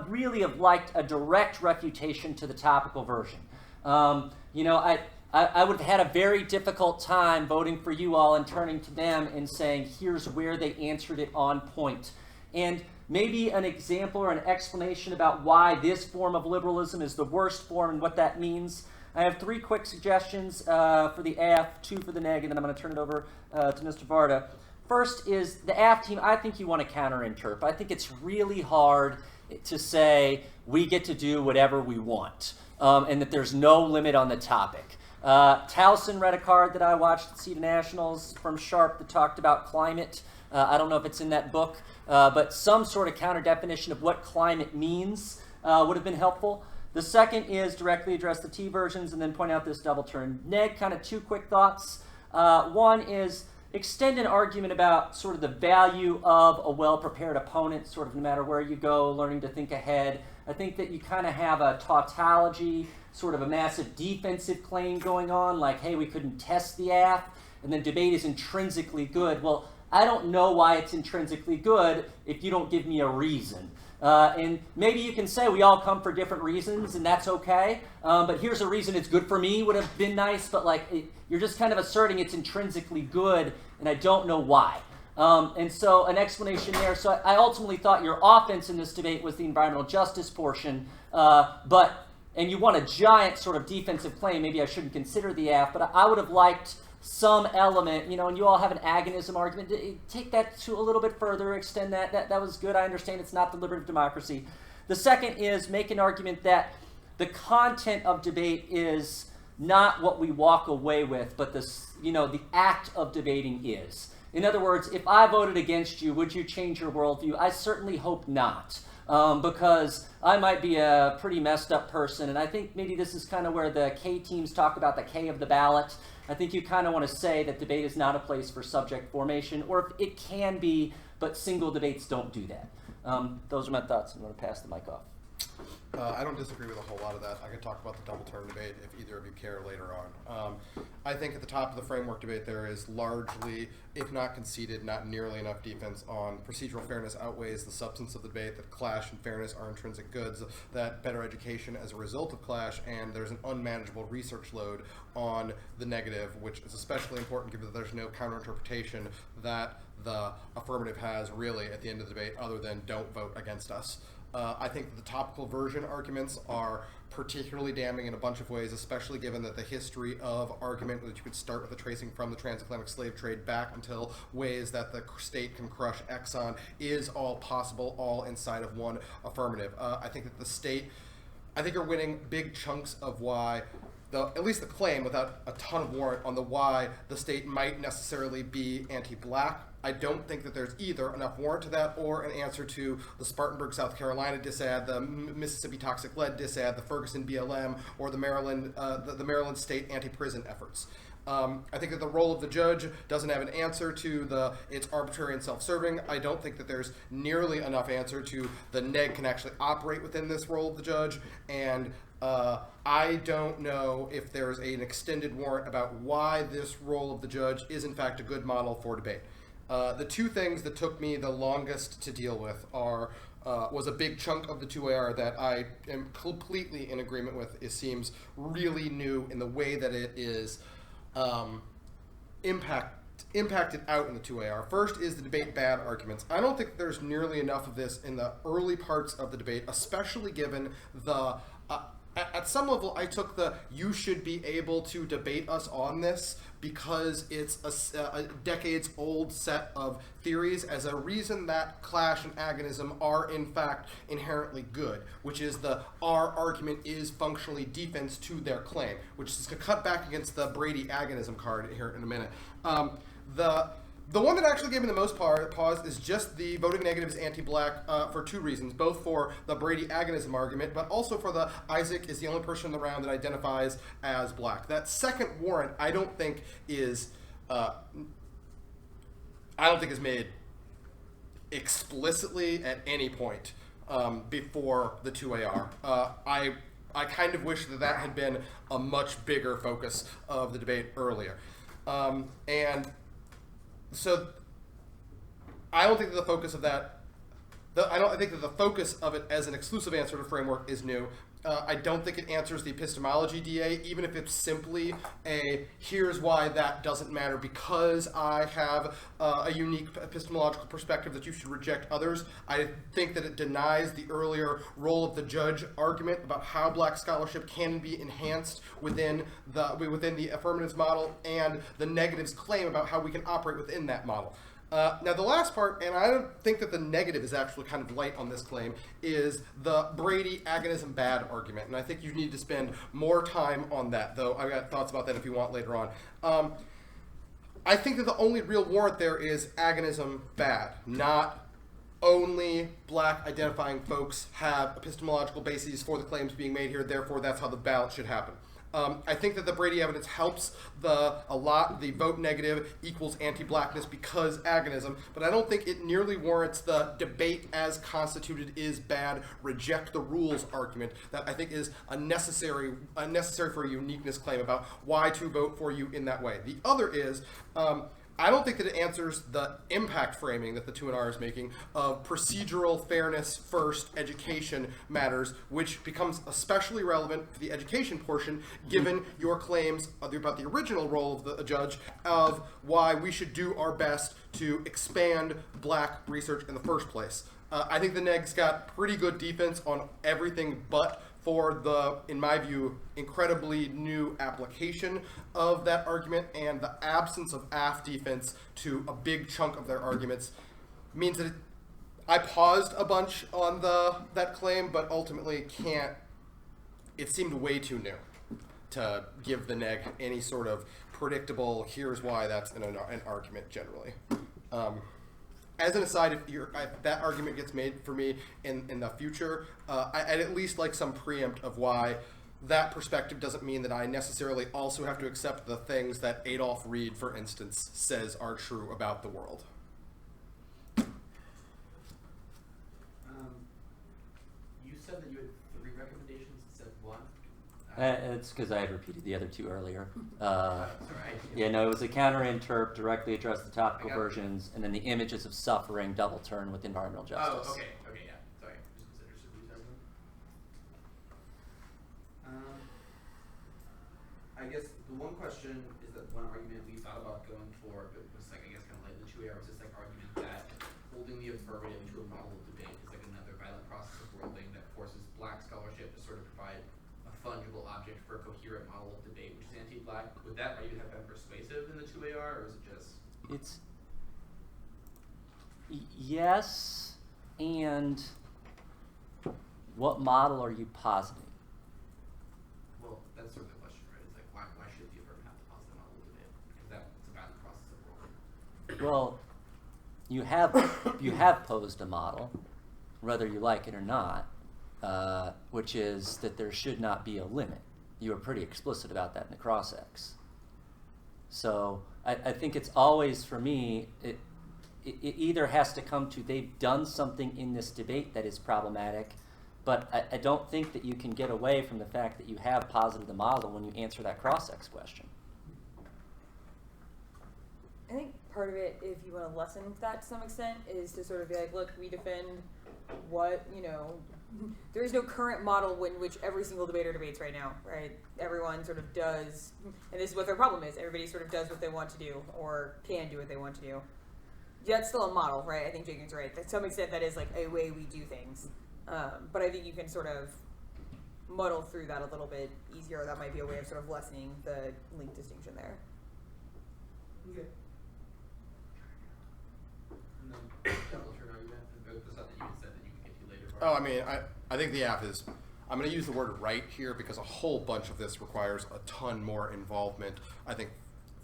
really have liked a direct refutation to the topical version. I would have had a very difficult time voting for you all and turning to them and saying, here's where they answered it on point. And maybe an example or an explanation about why this form of liberalism is the worst form and what that means. I have 3 quick suggestions for the AF, 2 for the neg, and then I'm going to turn it over to Mr. Varda. First is the AF team, I think you want to counter-interp. I think it's really hard to say we get to do whatever we want and that there's no limit on the topic. Towson read a card that I watched at CETA Nationals from Sharp that talked about climate. I don't know if it's in that book, but some sort of counter-definition of what climate means would have been helpful. The second is directly address the T versions and then point out this double turn. Neg, kind of 2 quick thoughts. One is extend an argument about sort of the value of a well-prepared opponent, sort of no matter where you go, learning to think ahead. I think that you kind of have a tautology, sort of a massive defensive claim going on, like, hey, we couldn't test the AF, and then debate is intrinsically good. Well, I don't know why it's intrinsically good if you don't give me a reason. And maybe you can say we all come for different reasons, and that's okay. But here's a reason it's good for me would have been nice, but you're just kind of asserting it's intrinsically good, and I don't know why. And so an explanation there. So I ultimately thought your offense in this debate was the environmental justice portion, and you want a giant sort of defensive claim. Maybe I shouldn't consider the AF, but I would have liked some element, and you all have an agonism argument. Take that to a little bit further, extend that. That was good. I understand it's not deliberative democracy. The second is make an argument that the content of debate is not what we walk away with, but the act of debating is. In other words, if I voted against you, would you change your worldview? I certainly hope not. Because I might be a pretty messed up person, and I think maybe this is kind of where the K teams talk about the K of the ballot. I think you kind of want to say that debate is not a place for subject formation, or if it can be, but single debates don't do that. Those are my thoughts. I'm going to pass the mic off. I don't disagree with a whole lot of that. I could talk about the double turn debate if either of you care later on. I think at the top of the framework debate there is largely, if not conceded, not nearly enough defense on procedural fairness outweighs the substance of the debate, that clash and fairness are intrinsic goods, that better education as a result of clash, and there's an unmanageable research load on the negative, which is especially important given that there's no counterinterpretation that the affirmative has really at the end of the debate other than don't vote against us. I think the topical version arguments are particularly damning in a bunch of ways, especially given that the history of argument that you could start with the tracing from the transatlantic slave trade back until ways that the state can crush Exxon is all possible, all inside of one affirmative. I think that the state, I think you're winning big chunks of why, at least the claim without a ton of warrant on the why the state might necessarily be anti-black. I don't think that there's either enough warrant to that or an answer to the Spartanburg, South Carolina disad, the Mississippi toxic lead disad, the Ferguson BLM, or the Maryland state anti-prison efforts. I think that the role of the judge doesn't have an answer to it's arbitrary and self-serving. I don't think that there's nearly enough answer to the neg can actually operate within this role of the judge, and I don't know if there's an extended warrant about why this role of the judge is in fact a good model for debate. The 2 things that took me the longest to deal with was a big chunk of the 2AR that I am completely in agreement with. It seems really new in the way that it is impacted out in the 2AR. First is the debate bad arguments. I don't think there's nearly enough of this in the early parts of the debate, especially given the at some level, I took the you should be able to debate us on this because it's a decades-old set of theories as a reason that clash and agonism are in fact inherently good, which is our argument is functionally defense to their claim, which is to cut back against the Brady agonism card here in a minute. The one that actually gave me the most pause is just the voting negative is anti-black for two reasons, both for the Brady agonism argument, but also for the Isaac is the only person in the round that identifies as black. That second warrant, I don't think is made explicitly at any point before the 2AR. I kind of wish that had been a much bigger focus of the debate earlier, and. So, I don't think that the focus of that, I think that the focus of it as an exclusive answer to framework is new. I don't think it answers the epistemology DA, even if it's simply a here's why that doesn't matter because I have a unique epistemological perspective that you should reject others. I think that it denies the earlier role of the judge argument about how black scholarship can be enhanced within the affirmatives model and the negatives claim about how we can operate within that model. Now the last part, and I don't think that the negative is actually kind of light on this claim, is the Brady agonism bad argument. And I think you need to spend more time on that, though I've got thoughts about that if you want later on. I think that the only real warrant there is agonism bad, not only black identifying folks have epistemological bases for the claims being made here, therefore that's how the ballot should happen. I think that the Brady evidence helps a lot. The vote negative equals anti-blackness because agonism, but I don't think it nearly warrants the debate as constituted is bad, reject the rules argument that I think is unnecessary for a uniqueness claim about why to vote for you in that way. The other is, I don't think that it answers the impact framing that the 2NR is making of procedural fairness first education matters, which becomes especially relevant for the education portion, given your claims about the original role of the judge of why we should do our best to expand black research in the first place. I think the negs got pretty good defense on everything but for the, in my view, incredibly new application of that argument, and the absence of AF defense to a big chunk of their arguments means that I paused a bunch on that claim, but ultimately can't. It seemed way too new to give the neg any sort of predictable, here's why that's an argument generally. As an aside, if that argument gets made for me in the future, I'd at least like some preempt of why that perspective doesn't mean that I necessarily also have to accept the things that Adolph Reed, for instance, says are true about the world. You said that you had 3 recommendations instead of 1. It's because I had repeated the other 2 earlier. That's all right. Yeah, no, it was a counter-interp, directly addressed the topical versions, and then the images of suffering double turn with environmental justice. Oh, okay, yeah. Sorry, just misunderstood what you said. I guess the one question is that one argument we thought about going for, but was like I guess kind of like the 2AR was this like argument that holding the affirmative to a model of debate is like another violent process of worlding that forces black scholarship to sort of provide a fungible object for a coherent model of debate, which is anti-black. Would that argument have been persuasive in the 2AR, or is it just? It's yes, and what model are you positing? Well, that's sort of the question, right? It's like why should the affirmative have to posit a model of debate? Because that's a violent process of worlding. Well, you have posed a model, whether you like it or not, which is that there should not be a limit. You were pretty explicit about that in the cross-ex. So I think it's always, for me, it either has to come to they've done something in this debate that is problematic, but I don't think that you can get away from the fact that you have posited the model when you answer that cross-ex question. I think part of it, if you want to lessen that to some extent, is to sort of be like, look, we defend what, there is no current model in which every single debater debates right now, right? Everyone sort of does, and this is what their problem is. Everybody sort of does what they want to do, or can do what they want to do. That's still a model, right? I think Jacob's right. To some extent, that is like a way we do things. But I think you can sort of muddle through that a little bit easier. That might be a way of sort of lessening the link distinction there. Okay. And then double turn argument. The stuff that you had said that you could get to later. Oh, I mean, I think the app is, I'm going to use the word right here because a whole bunch of this requires a ton more involvement, I think,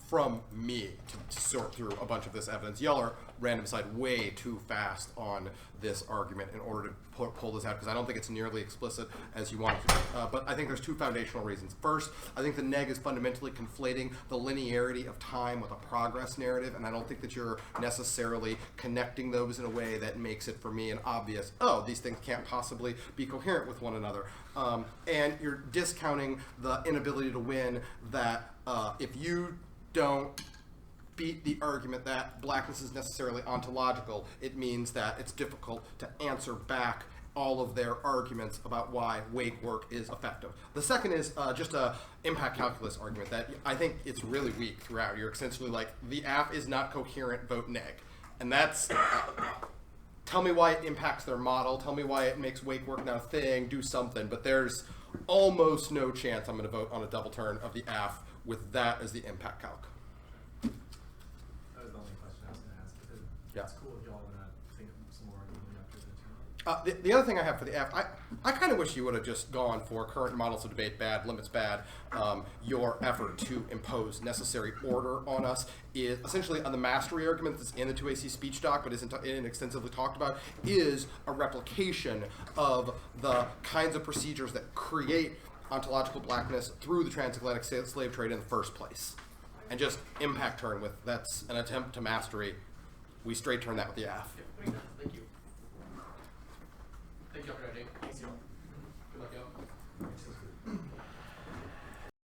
from me to sort through a bunch of this evidence. Y'all are random side way too fast on this argument in order to pull this out, because I don't think it's nearly explicit as you want it to be. But I think there's two foundational reasons. First, I think the neg is fundamentally conflating the linearity of time with a progress narrative, and I don't think that you're necessarily connecting those in a way that makes it, for me, an obvious, oh, these things can't possibly be coherent with one another. And you're discounting the inability to win that if you don't beat the argument that blackness is necessarily ontological, it means that it's difficult to answer back all of their arguments about why wake work is effective. The second is just a impact calculus argument that I think it's really weak throughout. You're essentially like, the app is not coherent, vote neg. And that's, tell me why it impacts their model, tell me why it makes wake work not a thing, do something, but there's almost no chance I'm gonna vote on a double turn of the app with that as the impact calc. That was the only question I was going to ask. But Yeah. it's cool if y'all want to think some more after the turn. The other thing I have for the app, I kind of wish you would have just gone for current models of debate bad, limits bad. Your effort to impose necessary order on us is essentially on the mastery argument that's in the 2AC speech doc, but isn't extensively talked about, is a replication of the kinds of procedures that create ontological blackness through the transatlantic slave trade in the first place. And just impact turn with, that's an attempt to mastery. We straight turn that with the AF. Yeah, thank you.